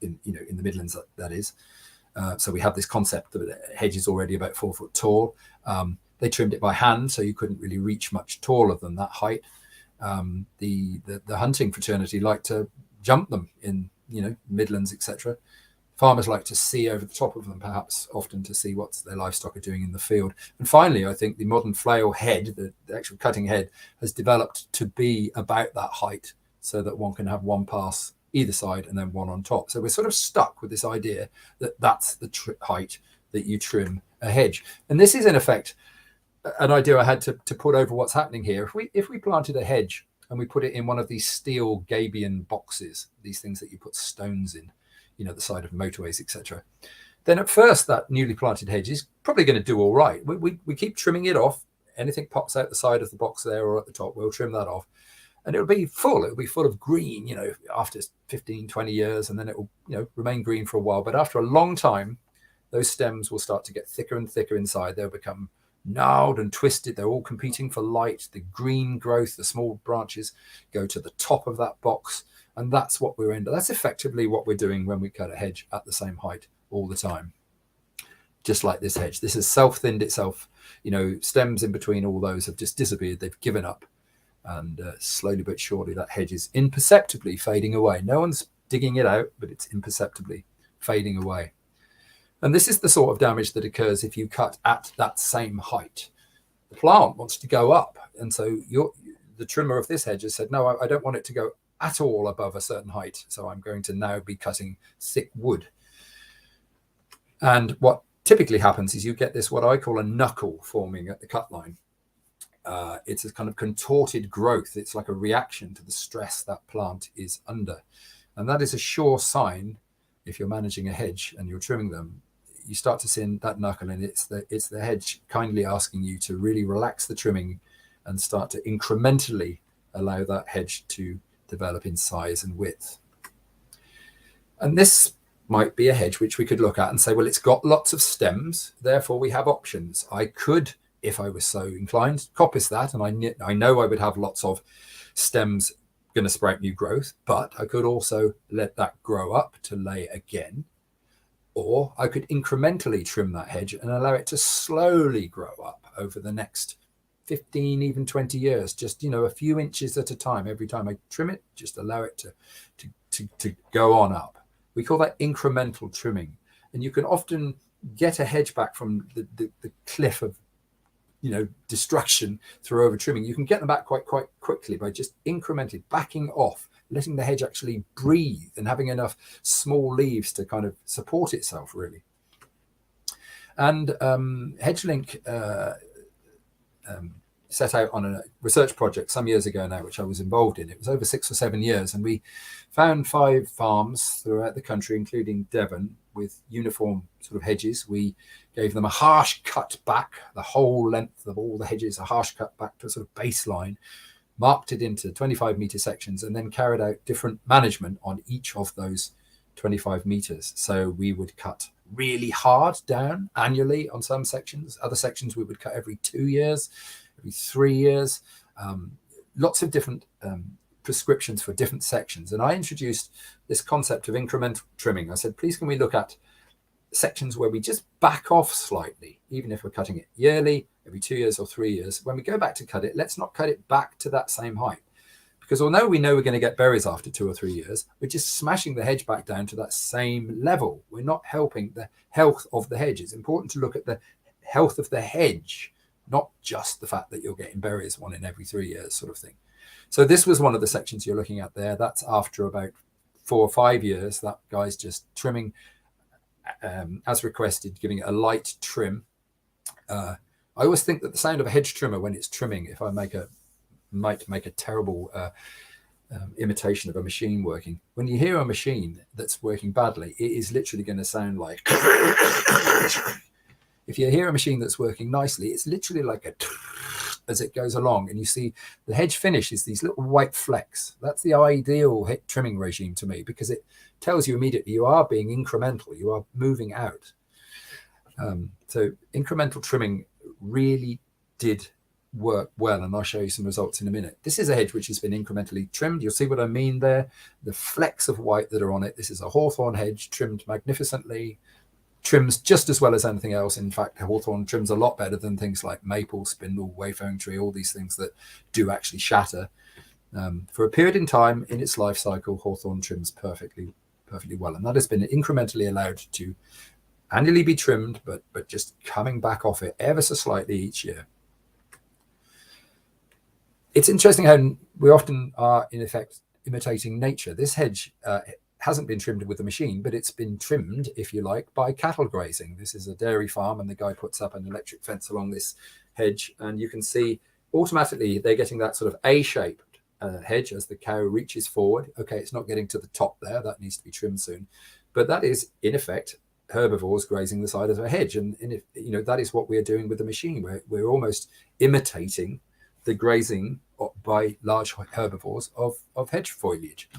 in the Midlands that is. So we have this concept that a hedge is already about 4 foot tall. They trimmed it by hand, so you couldn't really reach much taller than that height. The hunting fraternity like to jump them in Midlands, etc. Farmers like to see over the top of them, perhaps often to see what their livestock are doing in the field. And finally, I think the modern flail head, the actual cutting head, has developed to be about that height so that one can have one pass either side and then one on top. So we're sort of stuck with this idea that that's the height that you trim a hedge. And this is in effect an idea I had to put over what's happening here. If we planted a hedge and we put it in one of these steel gabion boxes, these things that you put stones in, the side of motorways, etc., then at first that newly planted hedge is probably going to do all right. We keep trimming it off. Anything pops out the side of the box there or at the top, we'll trim that off. And it'll be full of green, after 15, 20 years, and then it will, remain green for a while. But after a long time, those stems will start to get thicker and thicker inside. They'll become gnarled and twisted. They're all competing for light. The green growth, the small branches go to the top of that box. And that's what we're in. That's effectively what we're doing when we cut a hedge at the same height all the time. Just like this hedge. This has self-thinned itself. Stems in between all those have just disappeared. They've given up. And slowly but surely that hedge is imperceptibly fading away. No one's digging it out, but it's imperceptibly fading away. And this is the sort of damage that occurs if you cut at that same height. The plant wants to go up. And so the trimmer of this hedge has said, no, I don't want it to go at all above a certain height. So I'm going to now be cutting thick wood. And what typically happens is you get this, what I call a knuckle forming at the cut line. it's a kind of contorted growth. It's like a reaction to the stress that plant is under. And that is a sure sign, if you're managing a hedge and you're trimming them, you start to see that knuckle, and it's the hedge kindly asking you to really relax the trimming and start to incrementally allow that hedge to develop in size and width. And this might be a hedge which we could look at and say, well, it's got lots of stems, therefore we have options. I could, if I was so inclined, coppice that, and I know I would have lots of stems going to sprout new growth, but I could also let that grow up to lay again, or I could incrementally trim that hedge and allow it to slowly grow up over the next 15, even 20 years, just, a few inches at a time. Every time I trim it, just allow it to go on up. We call that incremental trimming. And you can often get a hedge back from the cliff of, destruction through over trimming. You can get them back quite quickly by just incrementally backing off, letting the hedge actually breathe and having enough small leaves to kind of support itself, really. And HedgeLink set out on a research project some years ago now, which I was involved in. It was over 6 or 7 years, and we found 5 farms throughout the country, including Devon, with uniform sort of hedges. We gave them a harsh cut back, the whole length of all the hedges, a harsh cut back to a sort of baseline, marked it into 25-meter sections, and then carried out different management on each of those 25 meters. So we would cut really hard down annually on some sections. Other sections we would cut every 2 years, every 3 years. Lots of different prescriptions for different sections. And I introduced this concept of incremental trimming. I said, please, can we look at sections where we just back off slightly, even if we're cutting it yearly, every 2 years or 3 years. When we go back to cut it, let's not cut it back to that same height. Because although we know we're going to get berries after 2 or 3 years, we're just smashing the hedge back down to that same level. We're not helping the health of the hedge. It's important to look at the health of the hedge, not just the fact that you're getting berries 1 in every 3 years sort of thing. So this was one of the sections you're looking at there. That's after about 4 or 5 years. That guy's just trimming as requested, giving it a light trim. I always think that the sound of a hedge trimmer when it's trimming, if I might make a terrible imitation of a machine working. When you hear a machine that's working badly, it is literally going to sound like... If you hear a machine that's working nicely, it's literally like a... as it goes along, and you see the hedge finish is these little white flecks. That's the ideal trimming regime to me, because it tells you immediately you are being incremental, you are moving out. So incremental trimming really did work well, and I'll show you some results in a minute. This is a hedge which has been incrementally trimmed. You'll see what I mean there, the flecks of white that are on it. This is a hawthorn hedge, trimmed magnificently, trims just as well as anything else. In fact, hawthorn trims a lot better than things like maple, spindle, wayfaring tree, all these things that do actually shatter. For a period in time in its life cycle, hawthorn trims perfectly well, and that has been incrementally allowed to annually be trimmed, but just coming back off it ever so slightly each year. It's interesting how we often are, in effect, imitating nature. This hedge hasn't been trimmed with a machine, but it's been trimmed, if you like, by cattle grazing. This is a dairy farm, and the guy puts up an electric fence along this hedge, and you can see automatically they're getting that sort of A-shaped hedge as the cow reaches forward. Okay, it's not getting to the top there. That needs to be trimmed soon. But that is, in effect, herbivores grazing the side of a hedge. And if, that is what we're doing with the machine. We're almost imitating the grazing by large herbivores of hedge foliage.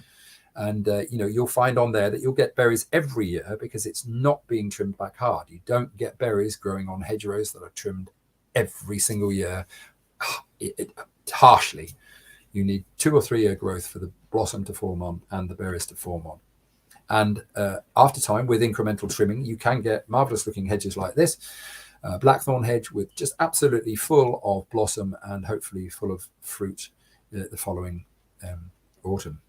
And, you'll find on there that you'll get berries every year because it's not being trimmed back hard. You don't get berries growing on hedgerows that are trimmed every single year harshly. You need 2 or 3 year growth for the blossom to form on and the berries to form on. And after time, with incremental trimming, you can get marvelous looking hedges like this. Blackthorn hedge with just absolutely full of blossom and hopefully full of fruit the following autumn.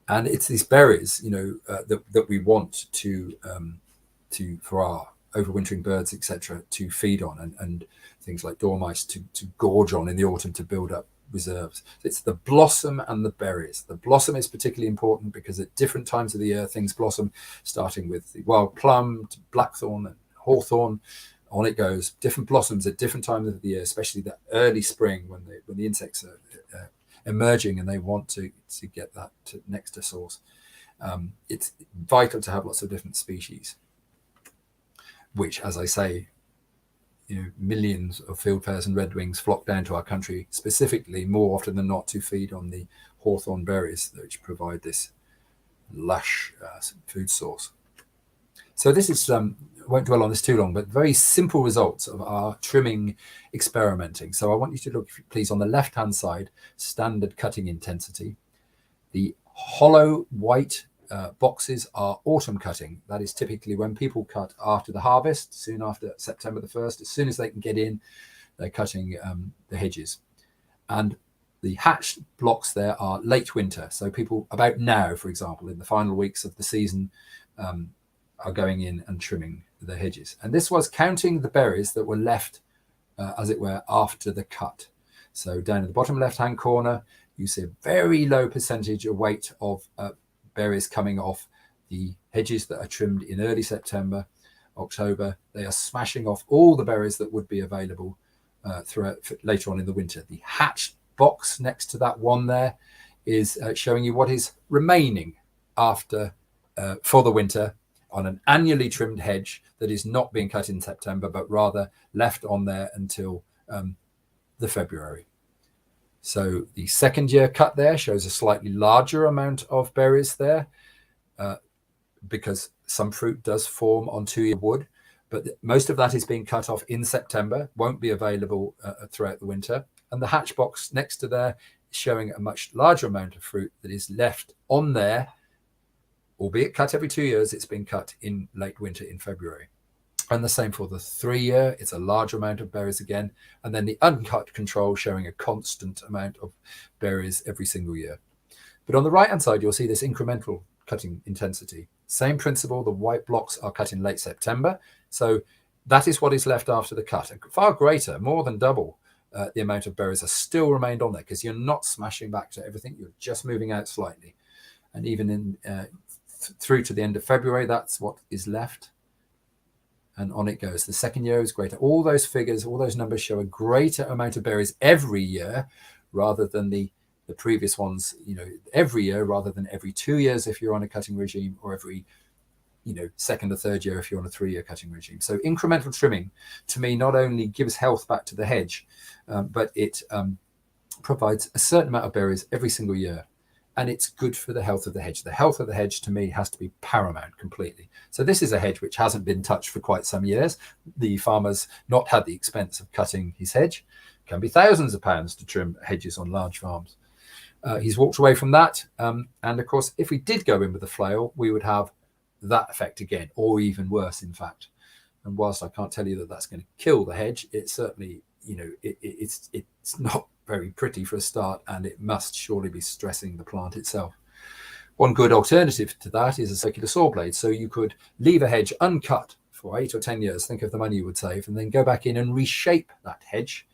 And it's these berries, that we want to for our overwintering birds, etc., to feed on, and things like dormice to gorge on in the autumn to build up reserves. It's the blossom and the berries. The blossom is particularly important because at different times of the year things blossom, starting with the wild plum to blackthorn and hawthorn, On it goes. Different blossoms at different times of the year, especially the early spring when the insects are emerging and they want to get that nectar source. It's vital to have lots of different species, which, as I say, millions of fieldfares and redwings flock down to our country specifically, more often than not, to feed on the hawthorn berries, which provide this lush food source. So this is, I won't dwell on this too long, but very simple results of our trimming experimenting. So I want you to look, please, on the left-hand side, standard cutting intensity. The hollow white boxes are autumn cutting. That is typically when people cut after the harvest, soon after September the 1st. As soon as they can get in, they're cutting the hedges. And the hatched blocks there are late winter. So people about now, for example, in the final weeks of the season, are going in and trimming the hedges. And this was counting the berries that were left, as it were, after the cut. So down at the bottom left-hand corner, you see a very low percentage of weight of berries coming off the hedges that are trimmed in early September, October. They are smashing off all the berries that would be available throughout later on in the winter. The hatched box next to that one there is showing you what is remaining after for the winter on an annually trimmed hedge that is not being cut in September, but rather left on there until the February. So the second year cut there shows a slightly larger amount of berries there because some fruit does form on 2-year wood, but most of that is being cut off in September, won't be available throughout the winter. And the hatch box next to there is showing a much larger amount of fruit that is left on there, albeit cut every 2 years. It's been cut in late winter in February. And the same for the 3-year, it's a larger amount of berries again. And then the uncut control showing a constant amount of berries every single year. But on the right-hand side, you'll see this incremental cutting intensity. Same principle, the white blocks are cut in late September. So that is what is left after the cut. And far greater, more than double the amount of berries are still remained on there because you're not smashing back to everything, you're just moving out slightly. And even in through to the end of February, that's what is left. And on it goes. The second year is greater. All those figures, all those numbers show a greater amount of berries every year rather than the previous ones, every year rather than every 2 years if you're on a cutting regime, or every, second or third year if you're on a 3-year cutting regime. So incremental trimming, to me, not only gives health back to the hedge, but it provides a certain amount of berries every single year. And it's good for the health of the hedge. The health of the hedge, to me, has to be paramount completely. So this is a hedge which hasn't been touched for quite some years. The farmer's not had the expense of cutting his hedge. It can be thousands of pounds to trim hedges on large farms. He's walked away from that. And of course, if we did go in with the flail, we would have that effect again, or even worse, in fact. And whilst I can't tell you that that's going to kill the hedge, it certainly, it's not very pretty for a start, and it must surely be stressing the plant itself. One good alternative to that is a circular saw blade. So you could leave a hedge uncut for 8 or 10 years, think of the money you would save, and then go back in and reshape that hedge.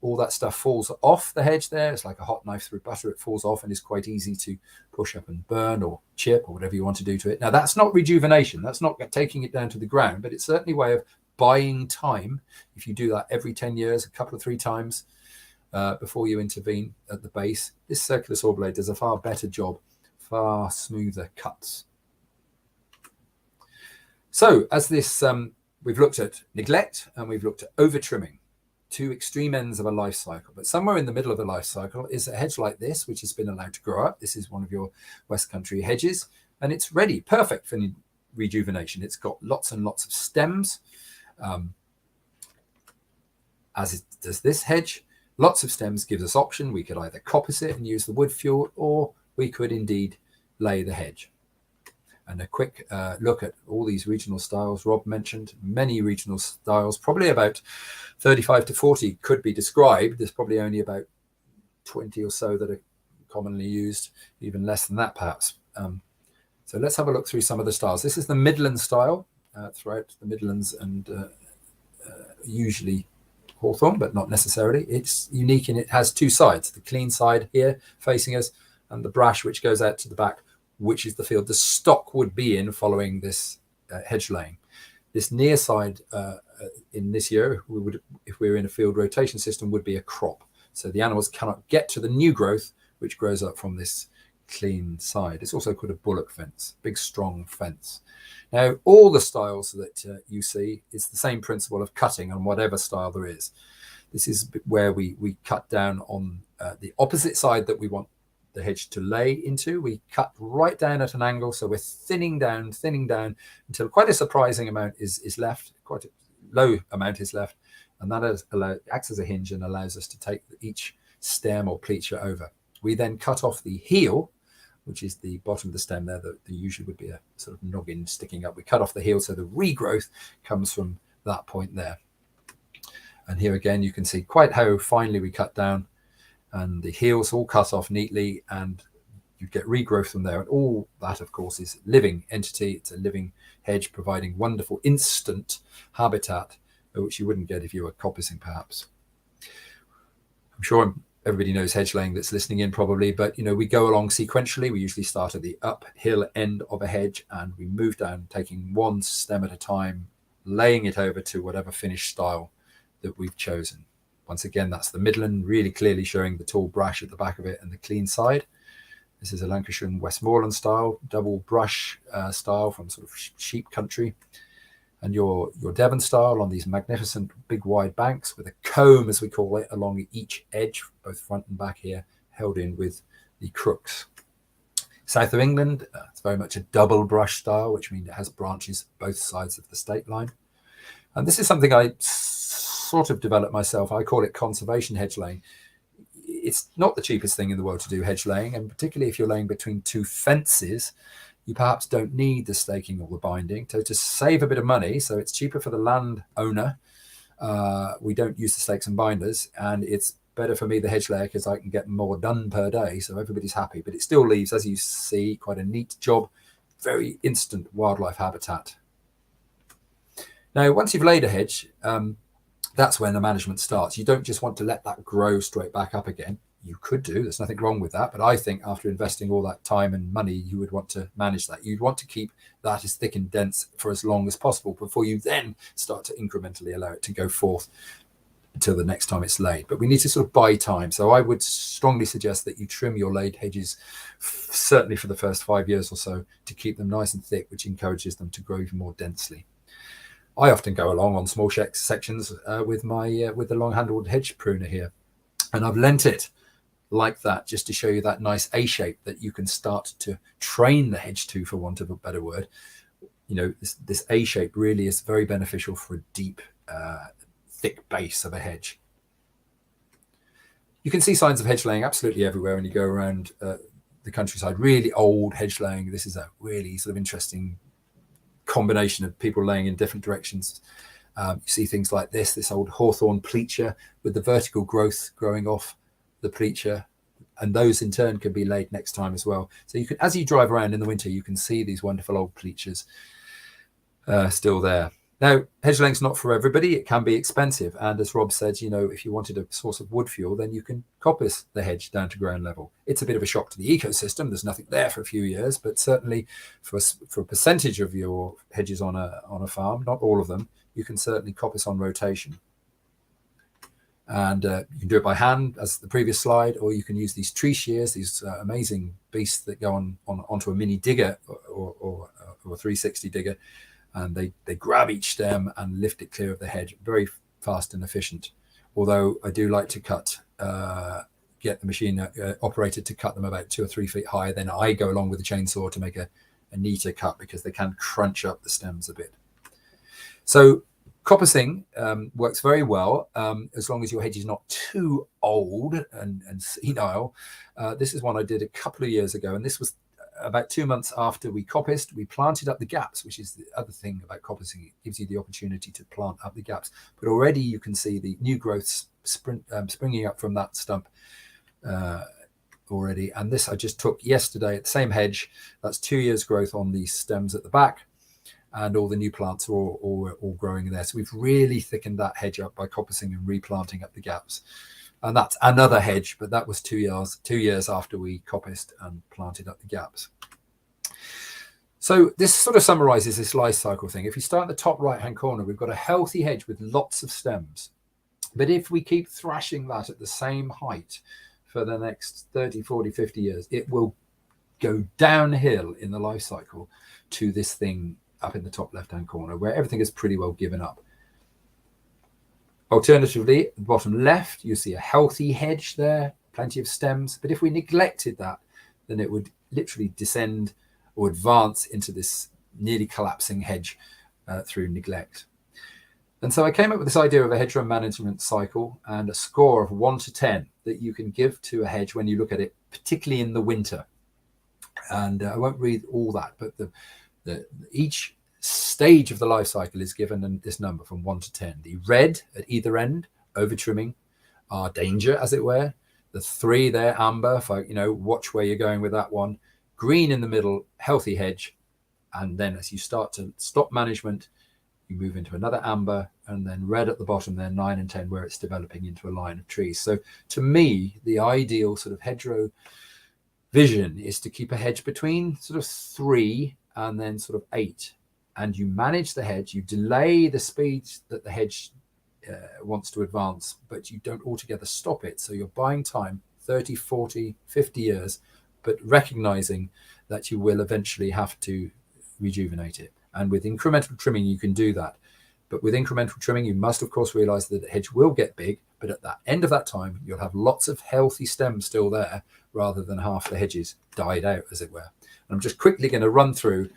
All that stuff falls off the hedge there. It's like a hot knife through butter. It falls off and is quite easy to push up and burn or chip or whatever you want to do to it. Now, that's not rejuvenation. That's not taking it down to the ground, but it's certainly a way of buying time. If you do that every 10 years, a couple of 3 times, before you intervene at the base, this circular saw blade does a far better job, far smoother cuts. So as this, we've looked at neglect and we've looked at over trimming, 2 extreme ends of a life cycle. But somewhere in the middle of the life cycle is a hedge like this, which has been allowed to grow up. This is one of your West Country hedges, and it's ready, perfect for rejuvenation. It's got lots and lots of stems, as does this hedge. Lots of stems gives us option. We could either coppice it and use the wood fuel, or we could indeed lay the hedge. And a quick look at all these regional styles. Rob mentioned many regional styles, probably about 35 to 40 could be described. There's probably only about 20 or so that are commonly used, even less than that perhaps. So let's have a look through some of the styles. This is the Midland style throughout the Midlands, and usually hawthorn, but not necessarily. It's unique in it has 2 sides, the clean side here facing us and the brash which goes out to the back, which is the field the stock would be in following this hedge laying. This near side in this year, we would, if we were in a field rotation system, would be a crop. So the animals cannot get to the new growth, which grows up from this clean side. It's also called a bullock fence, big strong fence. Now, all the styles that you see, it's the same principle of cutting on whatever style there is. This is where we cut down on the opposite side that we want the hedge to lay into. We cut right down at an angle, so we're thinning down until quite a surprising amount is left, quite a low amount is left, and that acts as a hinge and allows us to take each stem or pleature over. We then cut off the heel, which is the bottom of the stem there, that usually would be a sort of noggin sticking up. We cut off the heel, so the regrowth comes from that point there. And here again, you can see quite how finely we cut down, and the heels all cut off neatly, and you get regrowth from there. And all that, of course, is living entity. It's a living hedge providing wonderful instant habitat, which you wouldn't get if you were coppicing, perhaps. I'm sure everybody knows hedge laying that's listening in probably, but we go along sequentially. We usually start at the uphill end of a hedge and we move down, taking one stem at a time, laying it over to whatever finish style that we've chosen. Once again, that's the Midland, really clearly showing the tall brush at the back of it and the clean side. This is a Lancashire and Westmoreland style, double brush style from sort of sheep country. And your Devon style on these magnificent big wide banks with a comb, as we call it, along each edge, both front and back here, held in with the crooks. South of England, it's very much a double brush style, which means it has branches both sides of the state line. And this is something I sort of developed myself. I call it conservation hedge laying. It's not the cheapest thing in the world to do hedge laying, and particularly if you're laying between two fences, you perhaps don't need the staking or the binding. So to save a bit of money, so it's cheaper for the landowner, we don't use the stakes and binders, and it's better for me, the hedge layer, because I can get more done per day, so everybody's happy. But it still leaves, as you see, quite a neat job, very instant wildlife habitat. Now, once you've laid a hedge, that's when the management starts. You don't just want to let that grow straight back up again. You could do, there's nothing wrong with that, but I think after investing all that time and money, you would want to manage that. You'd want to keep that as thick and dense for as long as possible before you then start to incrementally allow it to go forth until the next time it's laid. But we need to sort of buy time. So I would strongly suggest that you trim your laid hedges, certainly for the first 5 years or so, to keep them nice and thick, which encourages them to grow even more densely. I often go along on small sections with the long-handled hedge pruner here, and I've lent it like that just to show you that nice A shape that you can start to train the hedge to, for want of a better word. This A shape really is very beneficial for a deep, thick base of a hedge. You can see signs of hedge laying absolutely everywhere when you go around the countryside. Really old hedge laying. This is a really sort of interesting combination of people laying in different directions. You see things like this old hawthorn pleacher with the vertical growth growing off the pleacher, and those in turn can be laid next time as well. So you can, as you drive around in the winter, you can see these wonderful old pleachers still there. Now, hedge laying's not for everybody. It can be expensive, and as Rob said, if you wanted a source of wood fuel, then you can coppice the hedge down to ground level. It's a bit of a shock to the ecosystem. There's nothing there for a few years, but certainly for a percentage of your hedges on a farm, not all of them, you can certainly coppice on rotation. And you can do it by hand, as the previous slide, or you can use these tree shears, these amazing beasts that go onto a mini digger or a 360 digger, and they grab each stem and lift it clear of the hedge. Very fast and efficient. Although I do like to get the machine operated to cut them about 2 or 3 feet high. Then I go along with the chainsaw to make a neater cut, because they can crunch up the stems a bit. So coppicing works very well as long as your hedge is not too old and senile. This is one I did a couple of years ago, and this was about 2 months after we coppiced. We planted up the gaps, which is the other thing about coppicing. It gives you the opportunity to plant up the gaps. But already you can see the new growths springing up from that stump already. And this I just took yesterday at the same hedge. That's 2 years growth on the stems at the back. And all the new plants are all growing there. So we've really thickened that hedge up by coppicing and replanting up the gaps. And that's another hedge, but that was 2 years after we coppiced and planted up the gaps. So this sort of summarizes this life cycle thing. If you start in the top right-hand corner, we've got a healthy hedge with lots of stems. But if we keep thrashing that at the same height for the next 30, 40, 50 years, it will go downhill in the life cycle to this thing up in the top left-hand corner where everything is pretty well given up. Alternatively, at the bottom left, you see a healthy hedge there, plenty of stems. But if we neglected that, then it would literally descend or advance into this nearly collapsing hedge through neglect. And so I came up with this idea of a hedgerow management cycle and a score of 1 to 10 that you can give to a hedge when you look at it, particularly in the winter. And I won't read all that, but each stage of the life cycle is given this number from 1 to 10. The red at either end, over trimming, are danger, as it were. The 3 there, amber, for, watch where you're going with that one. Green in the middle, healthy hedge. And then as you start to stop management, you move into another amber, and then red at the bottom there, 9 and 10, where it's developing into a line of trees. So to me, the ideal sort of hedgerow vision is to keep a hedge between sort of 3 and then sort of 8. And you manage the hedge, you delay the speed that the hedge wants to advance, but you don't altogether stop it. So you're buying time, 30, 40, 50 years, but recognizing that you will eventually have to rejuvenate it. And with incremental trimming, you can do that. But with incremental trimming, you must, of course, realize that the hedge will get big. But at the end of that time, you'll have lots of healthy stems still there, rather than half the hedges died out, as it were. And I'm just quickly going to run through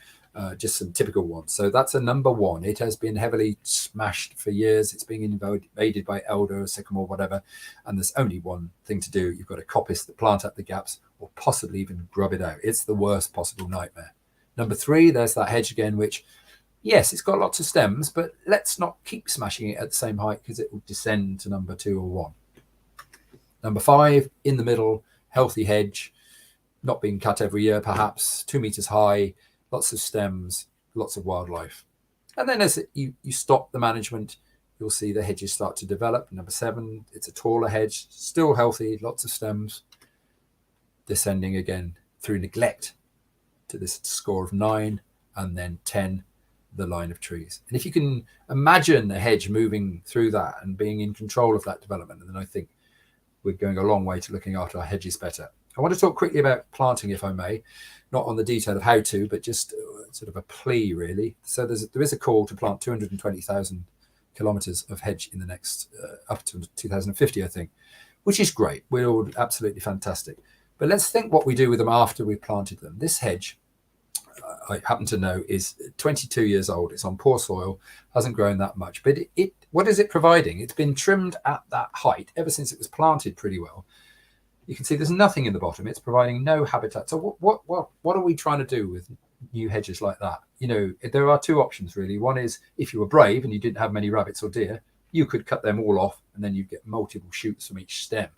just some typical ones. So that's a number 1. It has been heavily smashed for years. It's being invaded by elder, sycamore, whatever. And there's only one thing to do. You've got to coppice the plant up the gaps, or possibly even grub it out. It's the worst possible nightmare. Number 3, there's that hedge again, which, yes, it's got lots of stems, but let's not keep smashing it at the same height because it will descend to number 2 or 1. Number 5, in the middle, healthy hedge, not being cut every year, perhaps 2 meters high, lots of stems, lots of wildlife. And then as you stop the management, you'll see the hedges start to develop. Number 7, it's a taller hedge, still healthy, lots of stems, descending again through neglect to this score of 9, and then 10, the line of trees. And if you can imagine a hedge moving through that and being in control of that development, then I think we're going a long way to looking after our hedges better. I want to talk quickly about planting, if I may, not on the detail of how to, but just sort of a plea, really. So there is a call to plant 220,000 kilometers of hedge in the next, up to 2050, I think, which is great. We're all absolutely fantastic. But let's think what we do with them after we've planted them. This hedge, I happen to know, is 22 years old. It's on poor soil, hasn't grown that much. But what is it providing? It's been trimmed at that height ever since it was planted pretty well. You can see there's nothing in the bottom. It's providing no habitat. So what are we trying to do with new hedges like that? There are 2 options, really. One is if you were brave and you didn't have many rabbits or deer, you could cut them all off and then you get multiple shoots from each stem.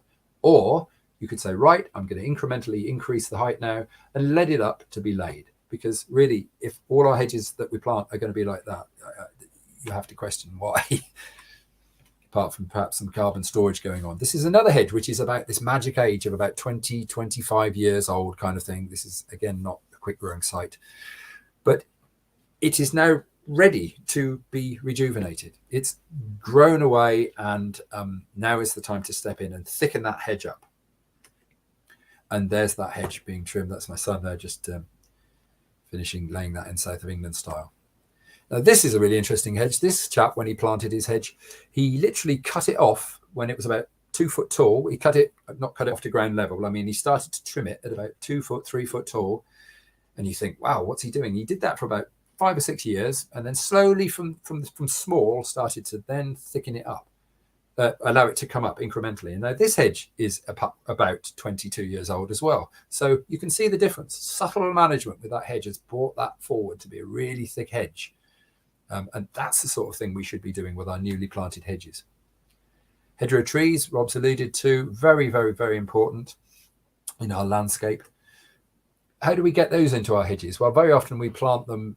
Or you could say, right, I'm going to incrementally increase the height now and let it up to be laid. Because really, if all our hedges that we plant are going to be like that, you have to question why, apart from perhaps some carbon storage going on. This is another hedge, which is about this magic age of about 20, 25 years old kind of thing. This is, again, not a quick growing site, but it is now ready to be rejuvenated. It's grown away, and now is the time to step in and thicken that hedge up. And there's that hedge being trimmed. That's my son there, just finishing laying that in South of England style. Now, this is a really interesting hedge. This chap, when he planted his hedge, he literally cut it off when it was about 2 foot tall. He not cut it off to ground level. I mean, he started to trim it at about 2 foot, 3 foot tall. And you think, wow, what's he doing? He did that for about 5 or 6 years, and then slowly from small started to then thicken it up. Allow it to come up incrementally. And now this hedge is about 22 years old as well. So you can see the difference. Subtle management with that hedge has brought that forward to be a really thick hedge. And that's the sort of thing we should be doing with our newly planted hedges. Hedgerow trees, Rob's alluded to, very, very, very important in our landscape. How do we get those into our hedges? Well, very often we plant them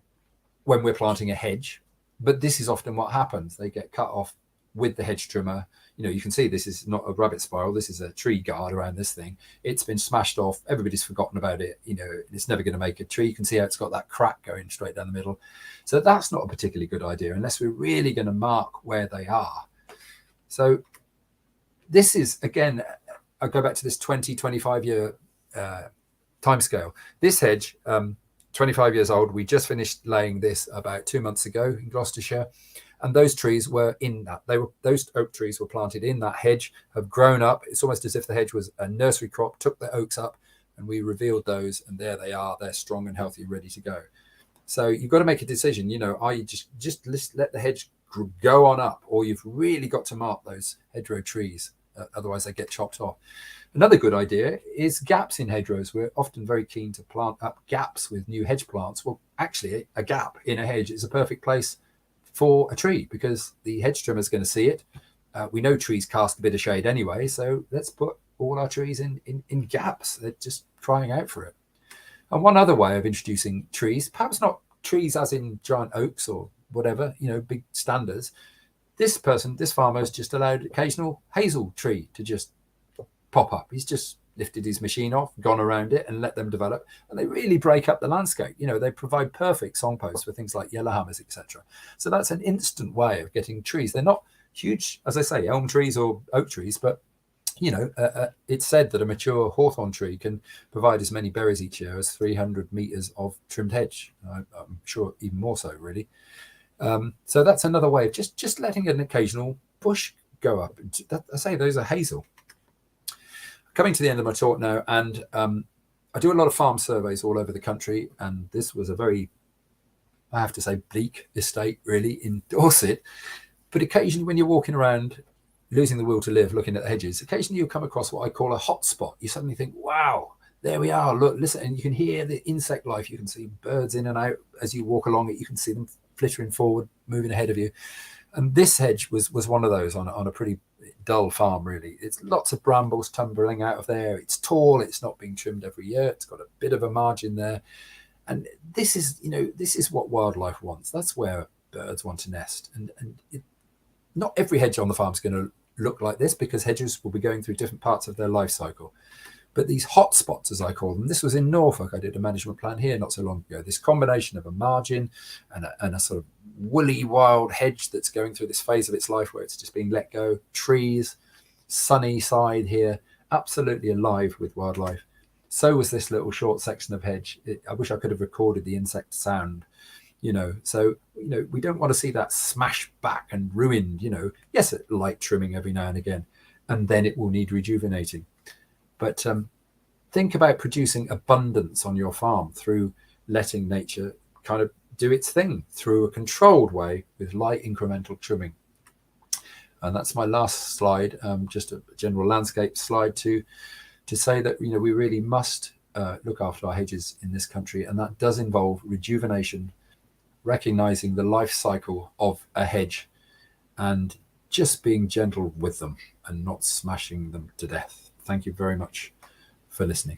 when we're planting a hedge, but this is often what happens. They get cut off with the hedge trimmer. You know, you can see this is not a rabbit spiral. This is a tree guard around this thing. It's been smashed off. Everybody's forgotten about it. You know, it's never going to make a tree. You can see how it's got that crack going straight down the middle. So that's not a particularly good idea unless we're really going to mark where they are. So this is, again, I'll go back to this 25 year timescale. This hedge, 25 years old. We just finished laying this about 2 months ago in Gloucestershire. And those trees were in that. Those oak trees were planted in that hedge, have grown up. It's almost as if the hedge was a nursery crop, took the oaks up, and we revealed those, and there they are. They're strong and healthy and ready to go. So you've got to make a decision. You know, are you just let the hedge go on up, or you've really got to mark those hedgerow trees, otherwise they get chopped off. Another good idea is gaps in hedgerows. We're often very keen to plant up gaps with new hedge plants. Well, actually, a gap in a hedge is a perfect place for a tree because the hedge trimmer is going to see it. We know trees cast a bit of shade anyway, so let's put all our trees in gaps. They're just crying out for it. And one other way of introducing trees, perhaps not trees as in giant oaks or whatever, you know, big standards. This farmer has just allowed occasional hazel tree to just pop up. He's just lifted his machine off, gone around it and let them develop. And they really break up the landscape. You know, they provide perfect songposts for things like yellowhammers, etc. So that's an instant way of getting trees. They're not huge, as I say, elm trees or oak trees, but, you know, it's said that a mature hawthorn tree can provide as many berries each year as 300 meters of trimmed hedge. I'm sure even more so, really. So that's another way of just letting an occasional bush go up. I say those are hazel. Coming to the end of my talk now, and I do a lot of farm surveys all over the country, and this was a very, I have to say, bleak estate really in Dorset. But occasionally when you're walking around, losing the will to live, looking at the hedges, occasionally you come across what I call a hot spot. You suddenly think, wow, there we are, look, listen, and you can hear the insect life. You can see birds in and out as you walk along it. You can see them flittering forward, moving ahead of you. And this hedge was one of those on a pretty dull farm, really. It's lots of brambles tumbling out of there. It's tall. It's not being trimmed every year. It's got a bit of a margin there. And this is, you know, this is what wildlife wants. That's where birds want to nest. And not every hedge on the farm is going to look like this because hedges will be going through different parts of their life cycle. But these hot spots, as I call them, this was in Norfolk. I did a management plan here not so long ago. This combination of a margin and a sort of woolly wild hedge that's going through this phase of its life where it's just being let go. Trees, sunny side here, absolutely alive with wildlife. So was this little short section of hedge. I wish I could have recorded the insect sound, you know. So, you know, we don't want to see that smashed back and ruined, you know. Yes, light trimming every now and again, and then it will need rejuvenating. But think about producing abundance on your farm through letting nature kind of do its thing through a controlled way with light incremental trimming. And that's my last slide, just a general landscape slide to say that, you know, we really must look after our hedges in this country. And that does involve rejuvenation, recognizing the life cycle of a hedge and just being gentle with them and not smashing them to death. Thank you very much for listening.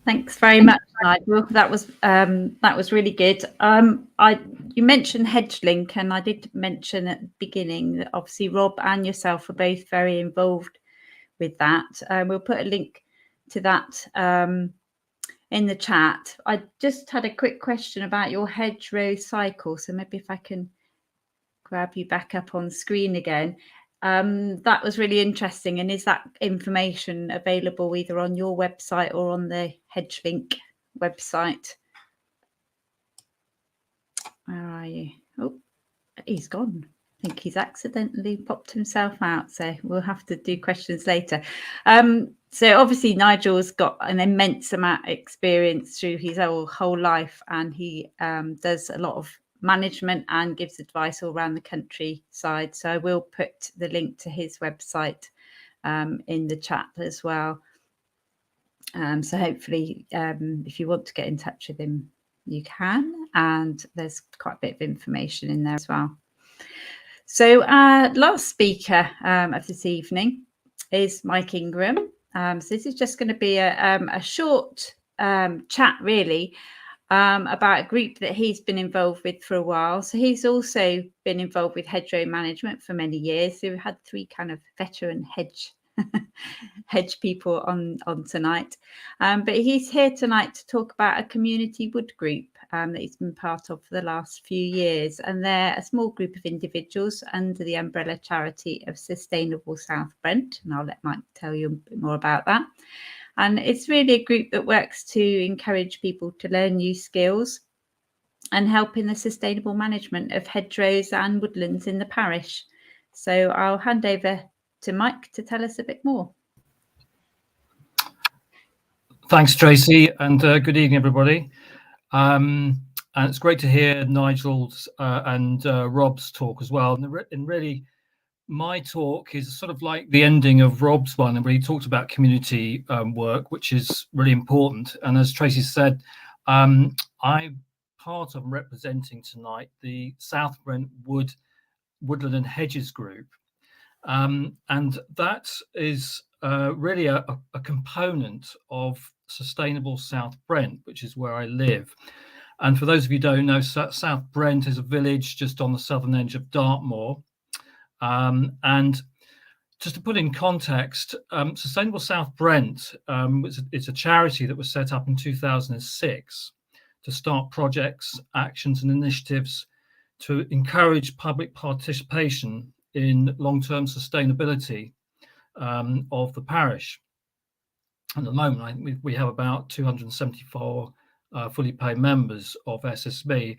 Thanks very much, Nigel. That was really good. You mentioned HedgeLink, and I did mention at the beginning that obviously Rob and yourself are both very involved with that. We'll put a link to that in the chat. I just had a quick question about your hedgerow cycle, so maybe if I can grab you back up on screen again. That was really interesting. And is that information available either on your website or on the HedgeLink website? Where are you? Oh, he's gone. I think he's accidentally popped himself out. So we'll have to do questions later. So obviously Nigel's got an immense amount of experience through his whole life, and he does a lot of management and gives advice all around the countryside. So I will put the link to his website in the chat as well. So hopefully if you want to get in touch with him, you can, and there's quite a bit of information in there as well. So last speaker of this evening is Mike Ingram. So this is just going to be a short chat really about a group that he's been involved with for a while. So he's also been involved with hedgerow management for many years. So we've had 3 kind of veteran hedge people on tonight. But he's here tonight to talk about a community wood group that he's been part of for the last few years. And they're a small group of individuals under the umbrella charity of Sustainable South Brent. And I'll let Mike tell you a bit more about that. And it's really a group that works to encourage people to learn new skills and help in the sustainable management of hedgerows and woodlands in the parish. So I'll hand over to Mike to tell us a bit more. Thanks, Tracy, and good evening, everybody. And it's great to hear Nigel's and Rob's talk as well. And really, my talk is sort of like the ending of Rob's one, and where he talked about community work, which is really important. And as Tracy said, I'm part of representing tonight the South Brent Woodland and Hedges group. And that is really a component of Sustainable South Brent, which is where I live. And for those of you who don't know, South Brent is a village just on the southern edge of Dartmoor. And just to put in context, Sustainable South Brent it's a charity that was set up in 2006 to start projects, actions and initiatives to encourage public participation in long-term sustainability of the parish. At the moment, I think we have about 274 fully paid members of SSB.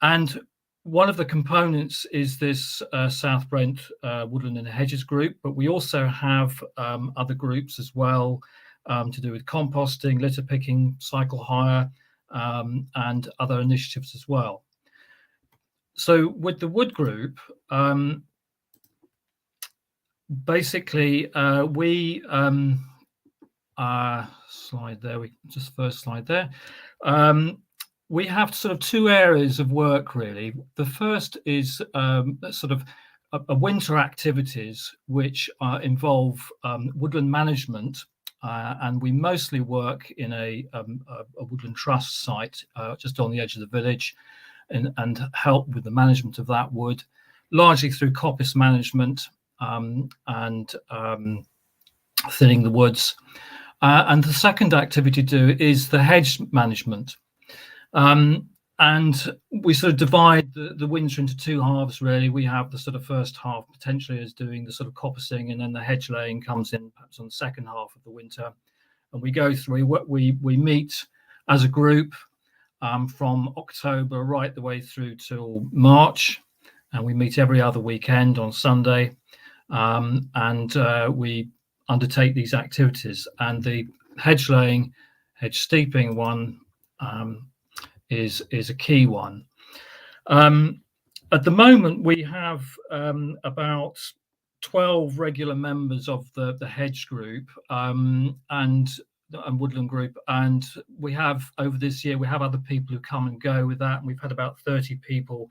And one of the components is this South Brent Woodland and Hedges group, but we also have other groups as well to do with composting, litter picking, cycle hire, and other initiatives as well. So with the wood group, basically we slide there, first slide there. We have sort of 2 areas of work, really. The first is sort of a winter activities, which involve woodland management, and we mostly work in a woodland trust site just on the edge of the village, and help with the management of that wood, largely through coppice management and thinning the woods. And the second activity to do is the hedge management. And we sort of divide the winter into 2 halves, really. We have the sort of first half potentially as doing the sort of coppicing, and then the hedge laying comes in perhaps on the second half of the winter. And we go through, we meet as a group from October right the way through till March. And we meet every other weekend on Sunday. And we undertake these activities. And the hedge laying, hedge steeping one is a key one. At the moment, we have about 12 regular members of the hedge group and woodland group, and we have over this year we have other people who come and go with that, and we've had about 30 people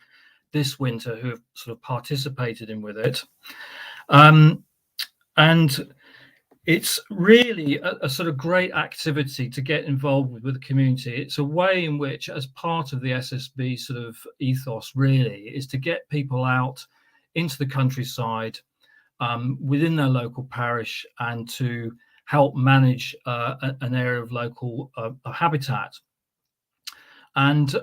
this winter who have sort of participated in with it. And it's really a sort of great activity to get involved with the community. It's a way in which, as part of the SSB sort of ethos, really, is to get people out into the countryside within their local parish and to help manage an area of local habitat. And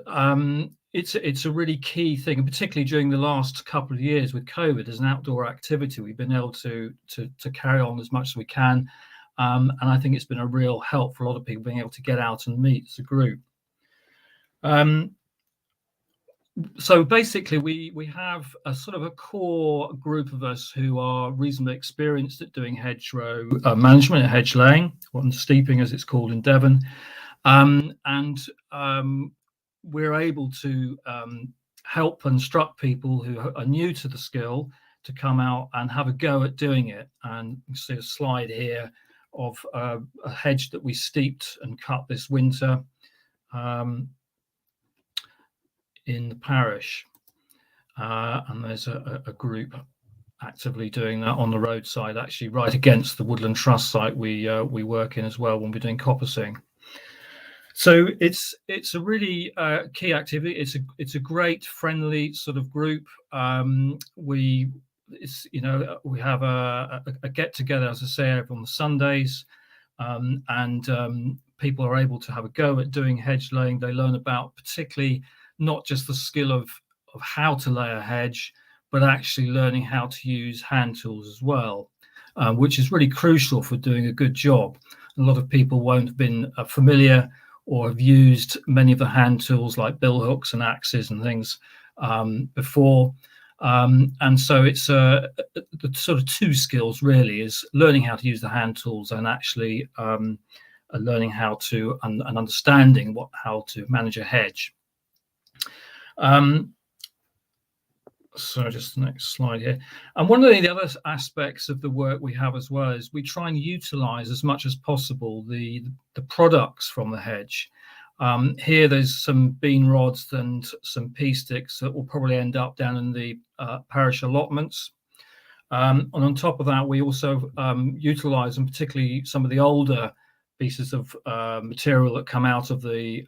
it's a really key thing, and particularly during the last couple of years with COVID, as an outdoor activity, we've been able to carry on as much as we can. And I think it's been a real help for a lot of people being able to get out and meet as a group. So basically, we have a sort of a core group of us who are reasonably experienced at doing hedgerow management, at hedge laying, or steeping as it's called in Devon. And we're able to help instruct people who are new to the skill to come out and have a go at doing it. And you see a slide here of a hedge that we steeped and cut this winter in the parish. And there's a group actively doing that on the roadside, actually right against the Woodland Trust site we work in as well when we're doing coppicing. So it's a really key activity. It's a great friendly sort of group. We have a get together, as I say, on the Sundays, and people are able to have a go at doing hedge laying. They learn about particularly not just the skill of how to lay a hedge, but actually learning how to use hand tools as well, which is really crucial for doing a good job. A lot of people won't have been familiar or have used many of the hand tools like bill hooks and axes and things before. And so it's the sort of two skills really, is learning how to use the hand tools and actually learning how to and understanding how to manage a hedge. So just the next slide here. And one of the other aspects of the work we have as well is we try and utilize as much as possible the products from the hedge. Here there's some bean rods and some pea sticks that will probably end up down in the parish allotments. And on top of that, we also utilize, and particularly some of the older pieces of material that come out of the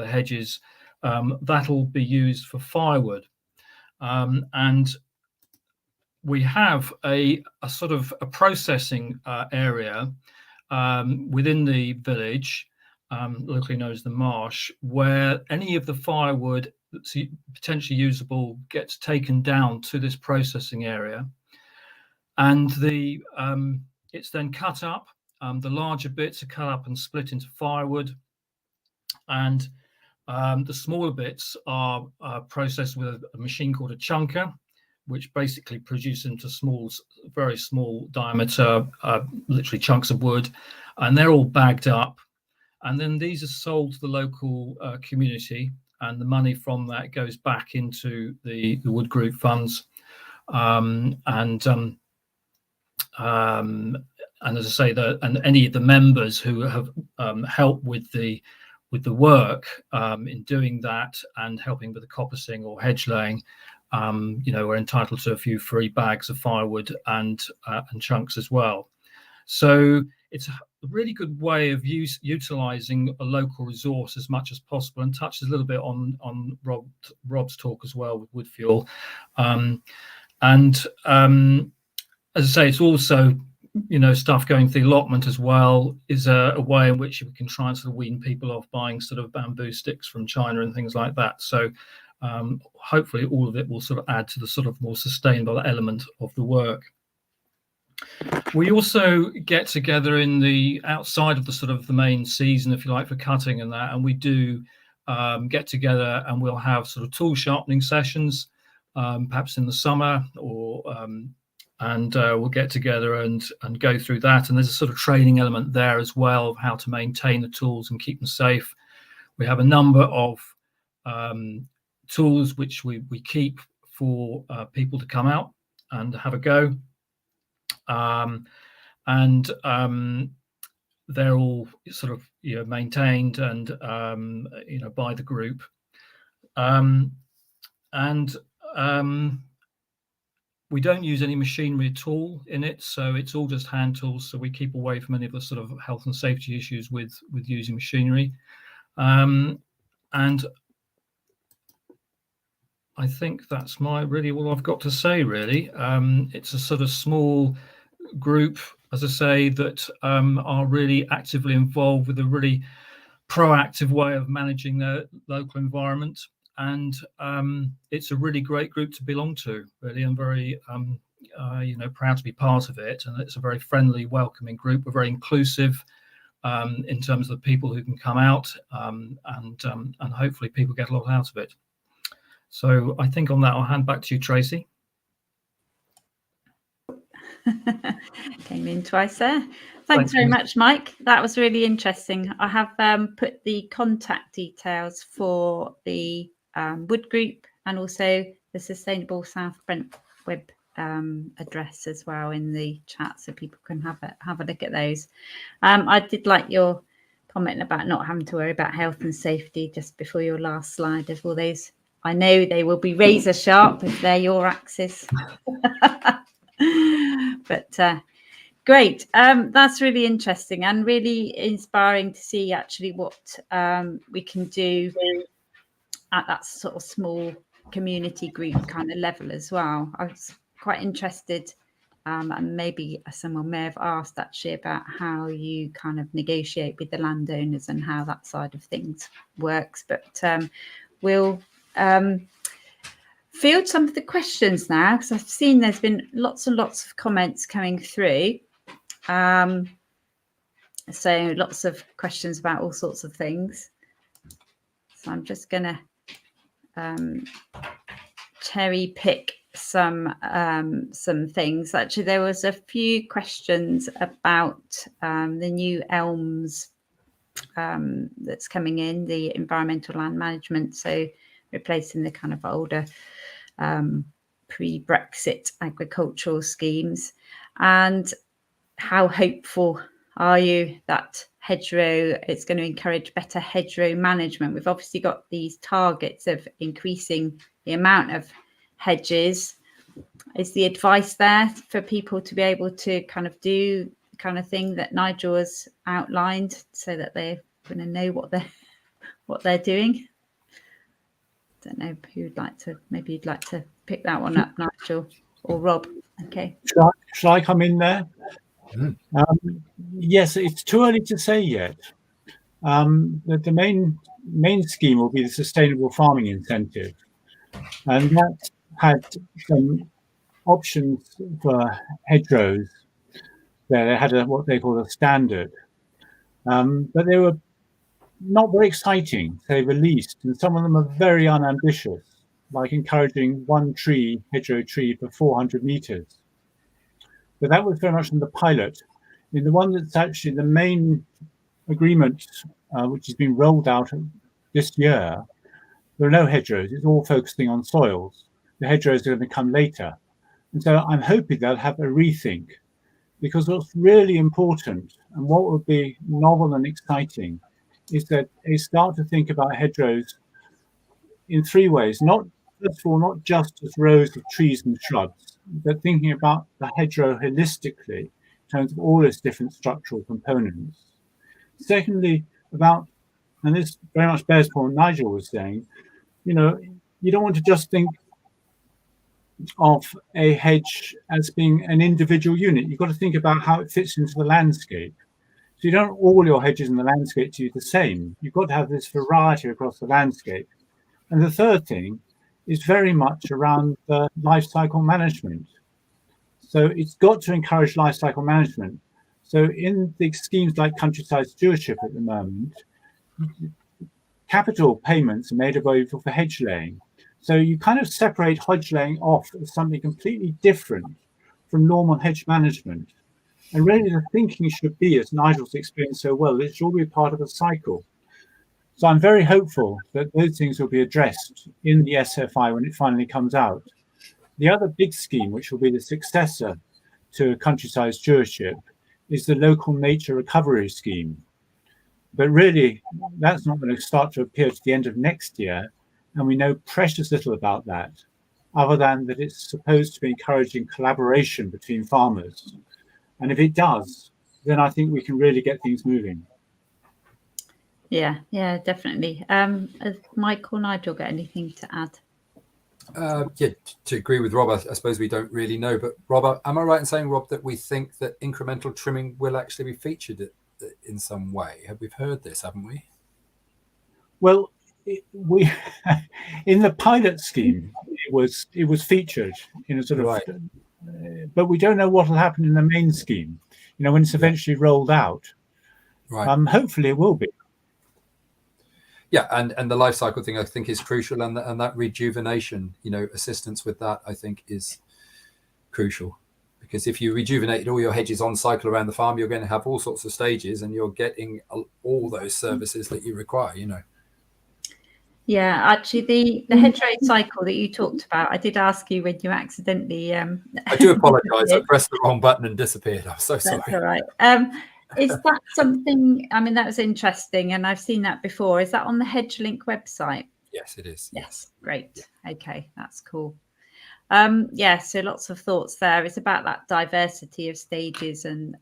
hedges, that'll be used for firewood. And we have a sort of a processing area within the village, locally known as the marsh, where any of the firewood that's potentially usable gets taken down to this processing area, and it's then cut up. The larger bits are cut up and split into firewood, and the smaller bits are processed with a machine called a chunker, which basically produces into very small diameter, literally chunks of wood, and they're all bagged up. And then these are sold to the local community, and the money from that goes back into the wood group funds. And as I say, and any of the members who have helped with the work in doing that and helping with the coppicing or hedge laying, we're entitled to a few free bags of firewood and chunks as well. So it's a really good way of utilizing a local resource as much as possible, and touches a little bit on Rob's talk as well with wood fuel. As I say, it's also, stuff going through the allotment as well is a way in which we can try and sort of wean people off buying sort of bamboo sticks from China and things like that. So hopefully all of it will sort of add to the sort of more sustainable element of the work. We also get together in the outside of the sort of the main season, if you like, for cutting and that, and we do get together and we'll have sort of tool sharpening sessions, perhaps in the summer, or and we'll get together and go through that. And there's a sort of training element there as well of how to maintain the tools and keep them safe. We have a number of tools which we keep for people to come out and have a go. They're all sort of maintained and by the group. We don't use any machinery at all in it, so it's all just hand tools. So we keep away from any of the sort of health and safety issues with using machinery. And I think that's really all I've got to say, really. It's a sort of small group, as I say, that are really actively involved with a really proactive way of managing their local environment. And it's a really great group to belong to, really. I'm very, proud to be part of it. And it's a very friendly, welcoming group. We're very inclusive in terms of the people who can come out, and hopefully people get a lot out of it. So I think on that, I'll hand back to you, Tracy. Came in twice there. Thanks very much, Mike. That was really interesting. I have put the contact details for the wood group and also the Sustainable South Brent web address as well in the chat, so people can have a look at those. I did like your comment about not having to worry about health and safety just before your last slide of all those. I know they will be razor sharp if they're your axes. But Great. That's really interesting and really inspiring to see actually what we can do at that sort of small community group kind of level as well. I was quite interested, and maybe someone may have asked actually about how you kind of negotiate with the landowners and how that side of things works. But we'll field some of the questions now, because I've seen there's been lots and lots of comments coming through. So lots of questions about all sorts of things. So I'm just going to cherry pick some things. Actually, there was a few questions about the new elms that's coming in, the environmental land management. So replacing the kind of older pre-Brexit agricultural schemes, and how hopeful are you that hedgerow is going to encourage better hedgerow management? We've obviously got these targets of increasing the amount of hedges. Is the advice there for people to be able to kind of do the kind of thing that Nigel has outlined, so that they're going to know what they're doing? Don't know who'd like to. Maybe you'd like to pick that one up, Nigel or Rob. Okay. Shall I come in there? Yes, it's too early to say yet. The main scheme will be the sustainable farming incentive, and that had some options for hedgerows. There, they had what they call a standard, but they were not very exciting, to say the least, and some of them are very unambitious, like encouraging one hedgerow tree per 400 meters. But that was very much in the pilot. In the one that's actually the main agreement, which has been rolled out this year, there are no hedgerows. It's all focusing on soils. The hedgerows are going to come later. And so I'm hoping they'll have a rethink, because what's really important and what would be novel and exciting is that they start to think about hedgerows in three ways. First of all, not just as rows of trees and shrubs, but thinking about the hedgerow holistically in terms of all its different structural components. Secondly, and this very much bears upon what Nigel was saying, you don't want to just think of a hedge as being an individual unit. You've got to think about how it fits into the landscape. So you don't want all your hedges in the landscape to be the same. You've got to have this variety across the landscape. And the third thing is very much around the life cycle management. So it's got to encourage life cycle management. So in the schemes like countryside stewardship at the moment, capital payments are made available for hedge laying. So you kind of separate hedge laying off as something completely different from normal hedge management. And really the thinking should be, as Nigel's explained so well, it should all be part of a cycle. So I'm very hopeful that those things will be addressed in the SFI when it finally comes out. The other big scheme, which will be the successor to countryside stewardship, is the local nature recovery scheme. But really, that's not going to start to appear to the end of next year, and we know precious little about that, other than that it's supposed to be encouraging collaboration between farmers. And if it does, then I think we can really get things moving. Yeah, definitely. Has Mike or Nigel got anything to add? Yeah, to agree with Rob, I suppose we don't really know. But Rob, am I right in saying, Rob, that we think that incremental trimming will actually be featured in some way? We've heard this, haven't we? Well, we in the pilot scheme, it was featured in a sort of, but we don't know what will happen in the main scheme. When it's eventually rolled out. Right. Hopefully, it will be. Yeah, and the life cycle thing I think is crucial, and that rejuvenation, assistance with that I think is crucial, because if you rejuvenated all your hedges on cycle around the farm, you're going to have all sorts of stages, and you're getting all those services that you require. Yeah, actually, the hedgerow cycle that you talked about, I did ask you when you accidentally. I do apologise. I pressed the wrong button and disappeared. I'm so sorry. That's all right. Is that something? I mean, that was interesting, and I've seen that before. Is that on the HedgeLink website? Yes, it is. Yes, great. Yeah. Okay, that's cool. Yeah, so lots of thoughts there. It's about that diversity of stages and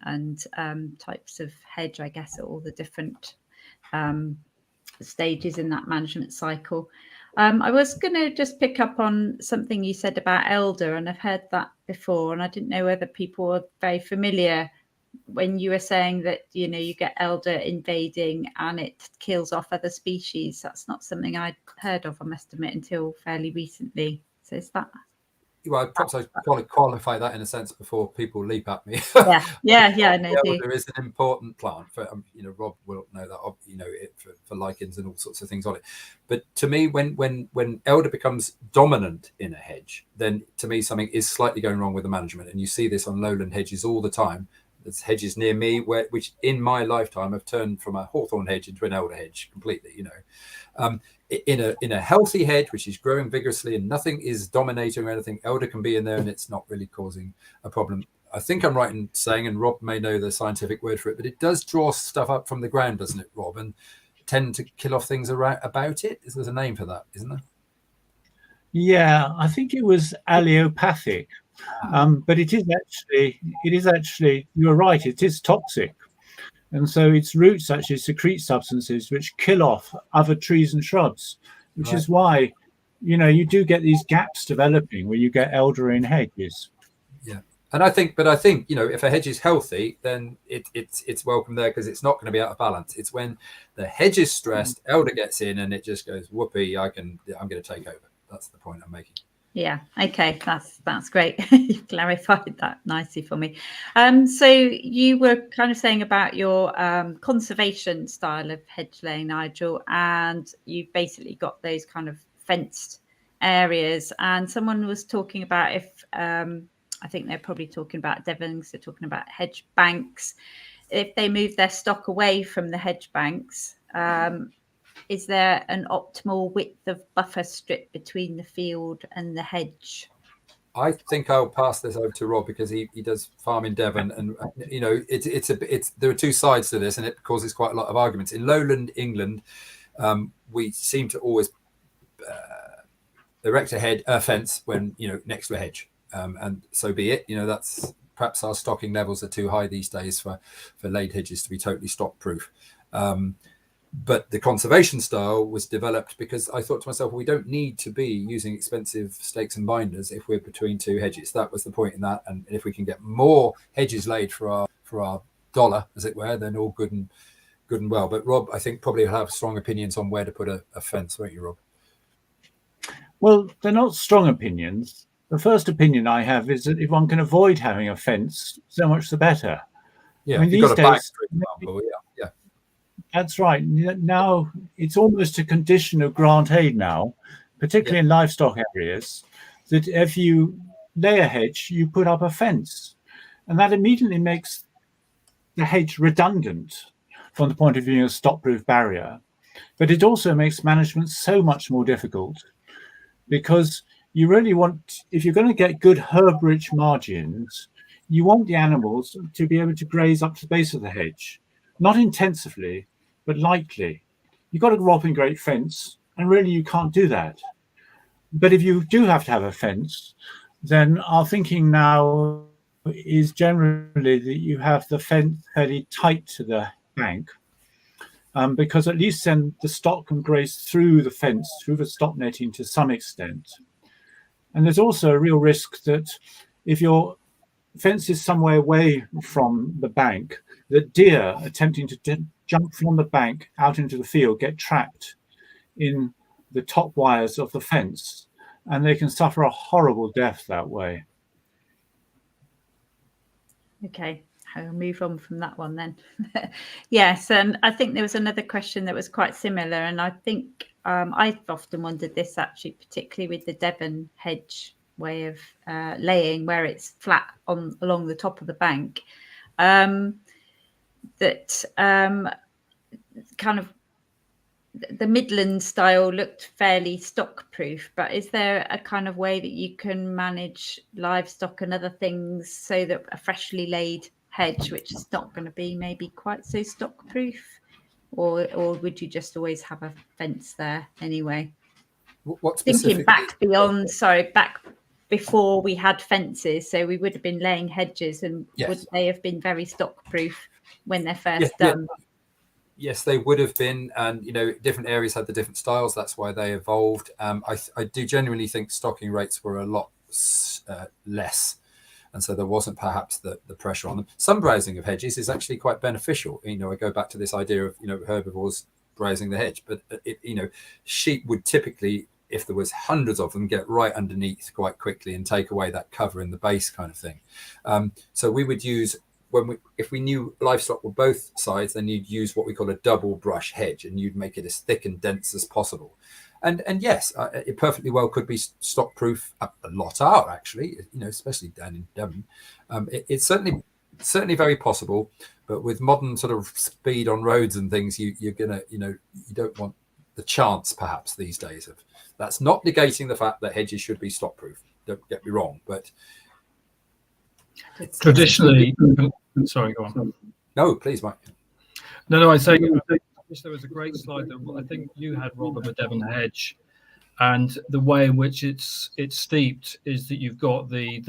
types of hedge, I guess, at all the different stages in that management cycle. I was going to just pick up on something you said about elder, and I've heard that before, and I didn't know whether people were very familiar when you were saying that, you know, you get elder invading and it kills off other species. That's not something I'd heard of, I must admit, until fairly recently. So is that... Well, perhaps I want to qualify that in a sense before people leap at me. Yeah. No, Elder is an important plant for, you know, Rob will know that, you know, it for lichens and all sorts of things on it. But to me, when elder becomes dominant in a hedge, then to me something is slightly going wrong with the management, and you see this on lowland hedges all the time. There's hedges near me which in my lifetime have turned from a hawthorn hedge into an elder hedge completely. You know, in a healthy hedge which is growing vigorously and nothing is dominating or anything, elder can be in there and it's not really causing a problem. I think I'm right in saying, and Rob may know the scientific word for it, but it does draw stuff up from the ground, doesn't it, Rob, and tend to kill off things about it? There's a name for that, isn't there? Yeah, I think it was allelopathic, but it is actually, you're right, it is toxic. And so its roots actually secrete substances which kill off other trees and shrubs, which is why, you know, you do get these gaps developing where you get elder in hedges. Yeah. And I think, you know, if a hedge is healthy, then it's welcome there, because it's not going to be out of balance. It's when the hedge is stressed, elder gets in and it just goes, whoopee, I'm going to take over. That's the point I'm making. Yeah, okay, that's great. You've clarified that nicely for me. So you were kind of saying about your conservation style of hedge laying, Nigel, and you've basically got those kind of fenced areas. And someone was talking about if I think they're probably talking about Devon, so talking about hedge banks. If they move their stock away from the hedge banks, is there an optimal width of buffer strip between the field and the hedge? I think I'll pass this over to Rob, because he does farm in Devon, and you know there are two sides to this, and it causes quite a lot of arguments. In lowland England, we seem to always erect a fence when, you know, next to a hedge, and so be it. You know, that's perhaps our stocking levels are too high these days for laid hedges to be totally stock proof. But the conservation style was developed because I thought to myself, well, we don't need to be using expensive stakes and binders if we're between two hedges. That was the point in that. And if we can get more hedges laid for our dollar, as it were, then all good and well. But Rob, I think probably will have strong opinions on where to put a fence, won't you, Rob? Well, they're not strong opinions. The first opinion I have is that if one can avoid having a fence, so much the better. Yeah, I mean, you've these got a days, back, for example. Yeah. That's right. Now it's almost a condition of grant aid now, particularly in livestock areas, that if you lay a hedge, you put up a fence. And that immediately makes the hedge redundant from the point of view of a stock-proof barrier. But it also makes management so much more difficult, because you really want, if you're going to get good herb-rich margins, you want the animals to be able to graze up to the base of the hedge, not intensively, but lightly. You've got a whopping great fence, and really you can't do that. But if you do have to have a fence, then our thinking now is generally that you have the fence fairly tight to the bank, because at least then the stock can graze through the fence, through the stock netting to some extent. And there's also a real risk that if your fence is somewhere away from the bank, that deer attempting to jump from the bank out into the field get trapped in the top wires of the fence, and they can suffer a horrible death that way. Okay, I'll move on from that one then. Yes, and I think there was another question that was quite similar, and I think I've often wondered this actually, particularly with the Devon hedge way of laying, where it's flat along the top of the bank, that kind of the Midland style looked fairly stock proof, but is there a kind of way that you can manage livestock and other things so that a freshly laid hedge, which is not going to be maybe quite so stock proof, or would you just always have a fence there anyway? What Thinking back before we had fences, so we would have been laying hedges, and Yes. would they have been very stock proof when they're first Yes, done? Yes, they would have been, and different areas had the different styles. That's why they evolved. I do genuinely think stocking rates were a lot less, and so there wasn't perhaps the pressure on them. Some browsing of hedges is actually quite beneficial. I go back to this idea of herbivores browsing the hedge, but sheep would typically, if there was hundreds of them, get right underneath quite quickly and take away that cover in the base kind of thing. So we would use, if we knew livestock were both sides, then you'd use what we call a double brush hedge, and you'd make it as thick and dense as possible. And yes, it perfectly well could be stock proof. A lot are actually, especially down in Devon. It's certainly very possible, but with modern sort of speed on roads and things, you're gonna, you don't want the chance perhaps these days of. That's not negating the fact that hedges should be stock proof. Don't get me wrong, but traditionally, sorry, go on. No, please, Mike. No, I say there was a great slide that I think you had, Rob, of a Devon hedge, and the way in which it's steeped is that you've got the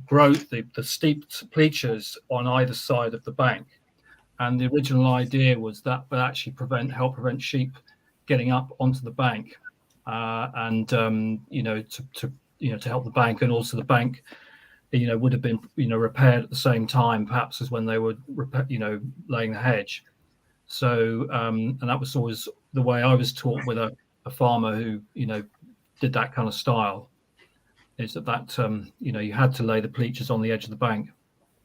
growth, the steeped pleachers on either side of the bank, and the original idea was that would actually help prevent sheep getting up onto the bank, and to help the bank, and also the bank would have been repaired at the same time perhaps as when they were laying the hedge. So and that was always the way I was taught with a farmer who did that kind of style, is that you had to lay the pleachers on the edge of the bank.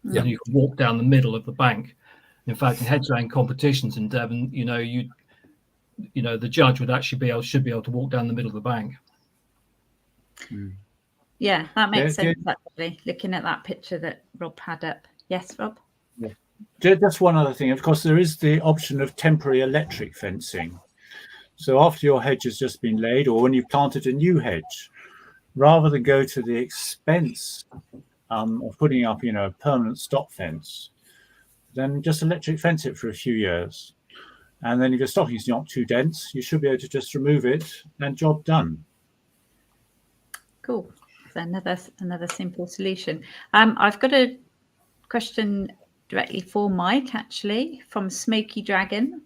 Yeah. And you could walk down the middle of the bank. In fact, in hedge laying competitions in Devon, the judge would actually should be able to walk down the middle of the bank. Yeah, that makes sense, actually, looking at that picture that Rob had up. Yes, Rob? Yeah. Just one other thing. Of course, there is the option of temporary electric fencing. So after your hedge has just been laid, or when you've planted a new hedge, rather than go to the expense of putting up, a permanent stop fence, then just electric fence it for a few years. And then if your stocking's not too dense, you should be able to just remove it and job done. Cool. So another simple solution. I've got a question directly for Mike, actually, from Smoky Dragon.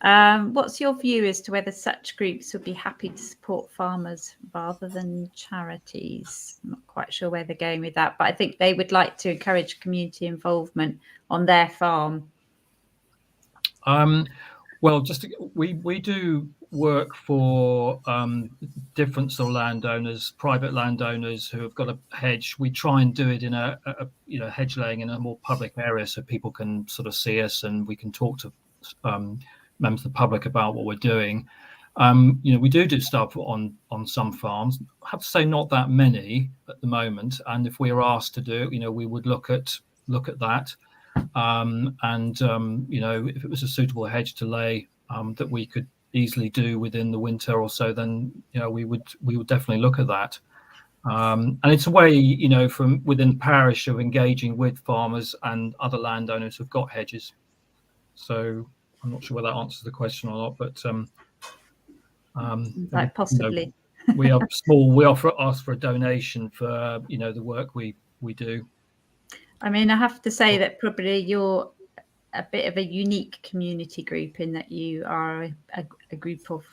What's your view as to whether such groups would be happy to support farmers rather than charities? I'm not quite sure where they're going with that, but I think they would like to encourage community involvement on their farm. Well, we do work for different sort of landowners, private landowners who have got a hedge. We try and do it in a hedge laying in a more public area, so people can sort of see us and we can talk to members of the public about what we're doing. We do stuff on some farms. I have to say, not that many at the moment. And if we are asked to do it, we would look at that. If it was a suitable hedge to lay that we could easily do within the winter or so, then we would definitely look at that. And it's a way, from within the parish of engaging with farmers and other landowners who've got hedges. So I'm not sure whether that answers the question or not, but like possibly. We are small. We ask for a donation for the work we do. I mean, I have to say that probably you're a bit of a unique community group in that you are a group of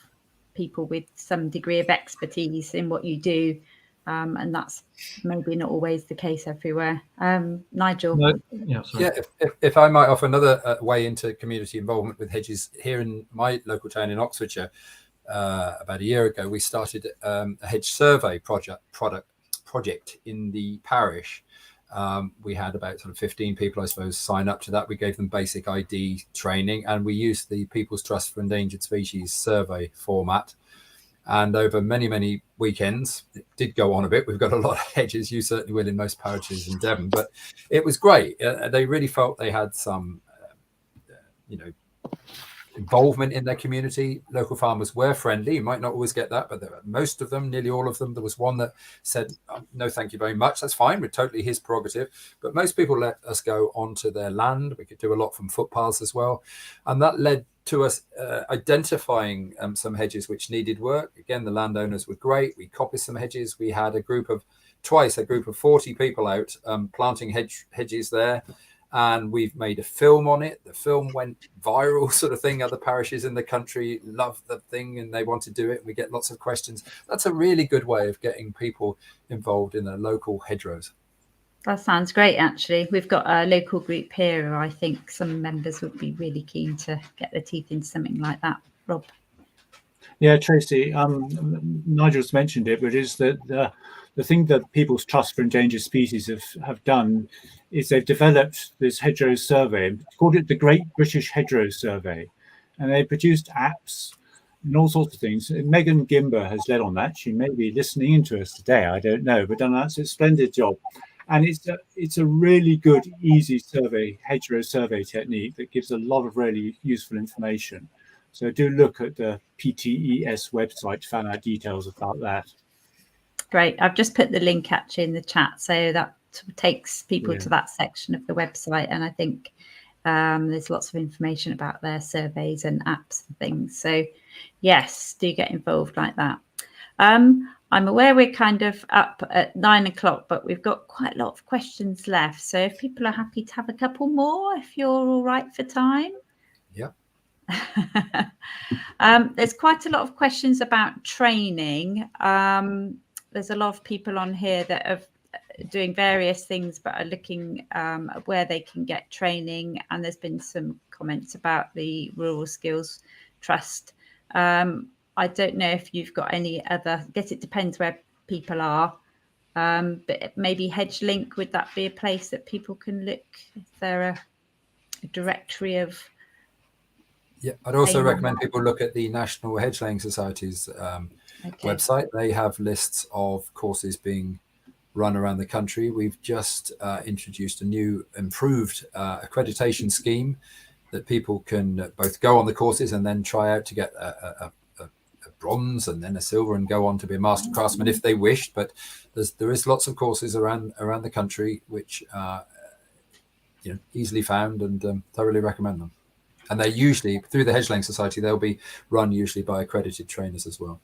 people with some degree of expertise in what you do, and that's maybe not always the case everywhere. Nigel? If I might offer another way into community involvement with hedges, here in my local town in Oxfordshire, about a year ago, we started a hedge survey project in the parish. We had about sort of 15 people, I suppose, sign up to that. We gave them basic ID training, and we used the People's Trust for Endangered Species survey format. And over many, many weekends, it did go on a bit. We've got a lot of hedges. You certainly will in most parishes in Devon, but it was great. They really felt they had some, involvement in their community. Local farmers were friendly. You might not always get that, but most of them, nearly all of them, there was one that said, no, thank you very much. That's fine. We're totally his prerogative. But most people let us go onto their land. We could do a lot from footpaths as well. And that led to us identifying some hedges which needed work. Again, the landowners were great. We copied some hedges. We had a group of 40 people out planting hedges there. And we've made a film on it. The film went viral, sort of thing. Other parishes in the country love the thing and they want to do it. We get lots of questions. That's a really good way of getting people involved in the local hedgerows. That sounds great, actually. We've got a local group here who I think some members would be really keen to get their teeth into something like that. Rob? Yeah, Tracy, Nigel's mentioned it, but is that the thing that People's Trust for Endangered Species have done is they've developed this Hedgerows survey, called it the Great British Hedgerows Survey, and they produced apps and all sorts of things. Megan Gimber has led on that. She may be listening in to us today, I don't know, but done that's a splendid job. And it's a really good, easy hedgerow survey technique that gives a lot of really useful information. So do look at the PTES website to find out details about that. Great. I've just put the link actually in the chat, so that takes people to that section of the website. And I think there's lots of information about their surveys and apps and things. So yes, do get involved like that. I'm aware we're kind of up at 9 o'clock, but we've got quite a lot of questions left. So if people are happy to have a couple more, if you're all right for time. Yeah. There's quite a lot of questions about training. There's a lot of people on here that are doing various things, but are looking at where they can get training. And there's been some comments about the Rural Skills Trust. I don't know if you've got any other, I guess it depends where people are, but maybe HedgeLink, would that be a place that people can look if they're a directory of? Yeah, I'd also recommend people look at the National Hedge Laying Society's website. They have lists of courses being run around the country. We've just introduced a new improved accreditation scheme that people can both go on the courses and then try out to get a bronze and then a silver and go on to be a master craftsman if they wish. But there is lots of courses around the country which are easily found, and thoroughly recommend them. And they're usually through the Hedge Laying Society. They'll be run usually by accredited trainers as well.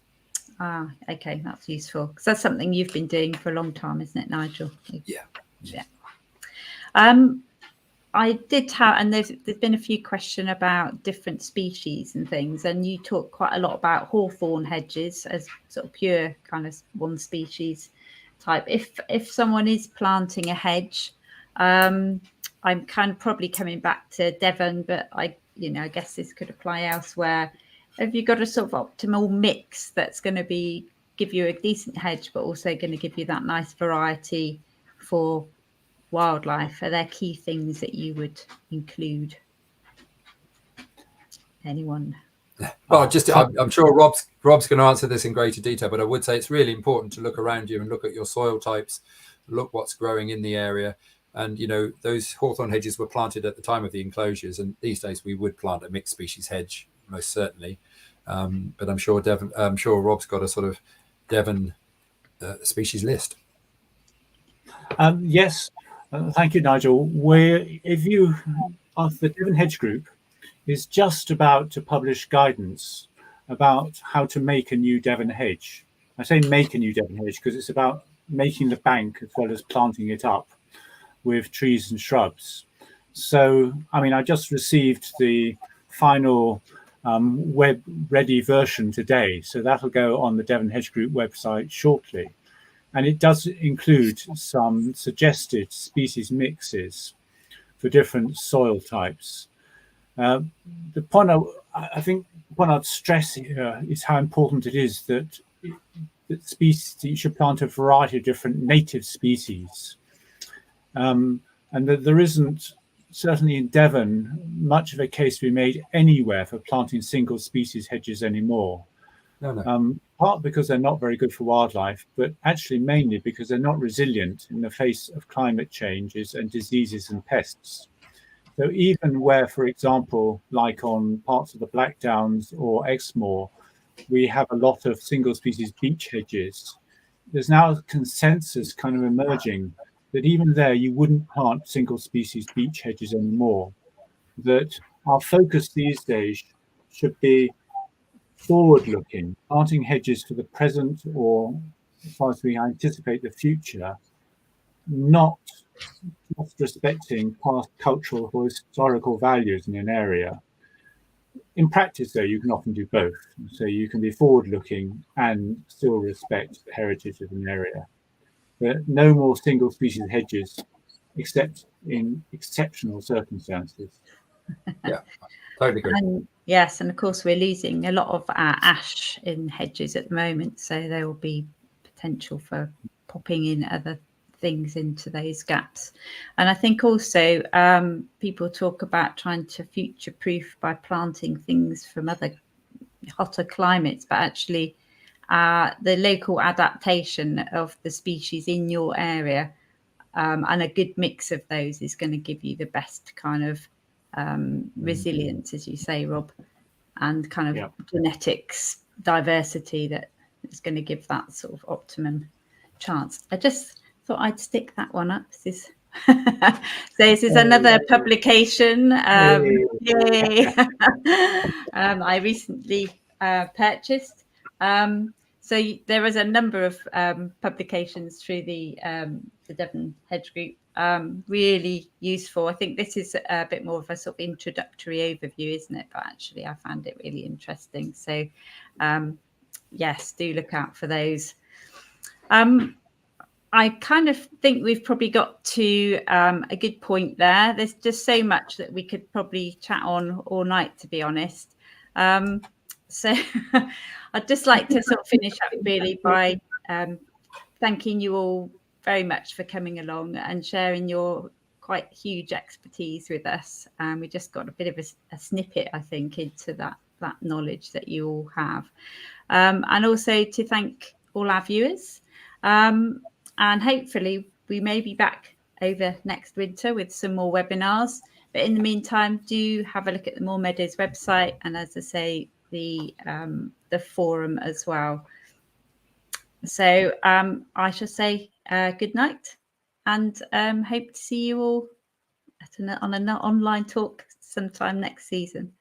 Ah, okay, that's useful because that's something you've been doing for a long time, isn't it, Nigel? Yeah. I did have, and there's been a few questions about different species and things, and you talk quite a lot about hawthorn hedges as sort of pure kind of one species type. If someone is planting a hedge, I'm kind of probably coming back to Devon, but I guess this could apply elsewhere. Have you got a sort of optimal mix that's going to give you a decent hedge, but also going to give you that nice variety for wildlife? Are there key things that you would include? Anyone? Well, I'm sure Rob's going to answer this in greater detail, but I would say it's really important to look around you and look at your soil types, look what's growing in the area. And, those hawthorn hedges were planted at the time of the enclosures. And these days we would plant a mixed species hedge, most certainly. But I'm sure Rob's got a sort of Devon species list. Yes. Thank you, Nigel. The Devon Hedge Group is just about to publish guidance about how to make a new Devon hedge. I say make a new Devon hedge because it's about making the bank as well as planting it up with trees and shrubs. So, I just received the final web-ready version today, so that'll go on the Devon Hedge Group website shortly. And it does include some suggested species mixes for different soil types. The point I'd stress here is how important it is that you should plant a variety of different native species. And that there isn't, certainly in Devon, much of a case to be made anywhere for planting single species hedges anymore. No. Part because they're not very good for wildlife, but actually mainly because they're not resilient in the face of climate changes and diseases and pests. So even where, for example, like on parts of the Black Downs or Exmoor, we have a lot of single species beech hedges, there's now a consensus kind of emerging that even there you wouldn't plant single species beech hedges anymore. That our focus these days should be forward-looking, planting hedges for the present, or as far as we anticipate the future, not just respecting past cultural or historical values in an area. In practice, though, you can often do both. So you can be forward-looking and still respect the heritage of an area. But no more single species hedges, except in exceptional circumstances. Yeah, totally agree. And yes, and of course we're losing a lot of our ash in hedges at the moment, so there will be potential for popping in other things into those gaps. And I think also people talk about trying to future-proof by planting things from other hotter climates, but actually the local adaptation of the species in your area and a good mix of those is going to give you the best kind of resilience, as you say, Rob, and kind of genetics diversity that is going to give that sort of optimum chance. I just thought I'd stick that one up. This is another publication. Yay! I recently purchased. So there was a number of publications through the Devon Hedge Group. Really useful. I think this is a bit more of a sort of introductory overview, isn't it? But actually, I found it really interesting. So yes, do look out for those. I kind of think we've probably got to a good point there. There's just so much that we could probably chat on all night, to be honest. So I'd just like to sort of finish up really by thanking you all very much for coming along and sharing your quite huge expertise with us. We just got a bit of a snippet, I think, into that knowledge that you all have. And also to thank all our viewers. And hopefully we may be back over next winter with some more webinars. But in the meantime, do have a look at the Moor Meadows website. And as I say, the forum as well. So I shall say good night and hope to see you all on an online talk sometime next season.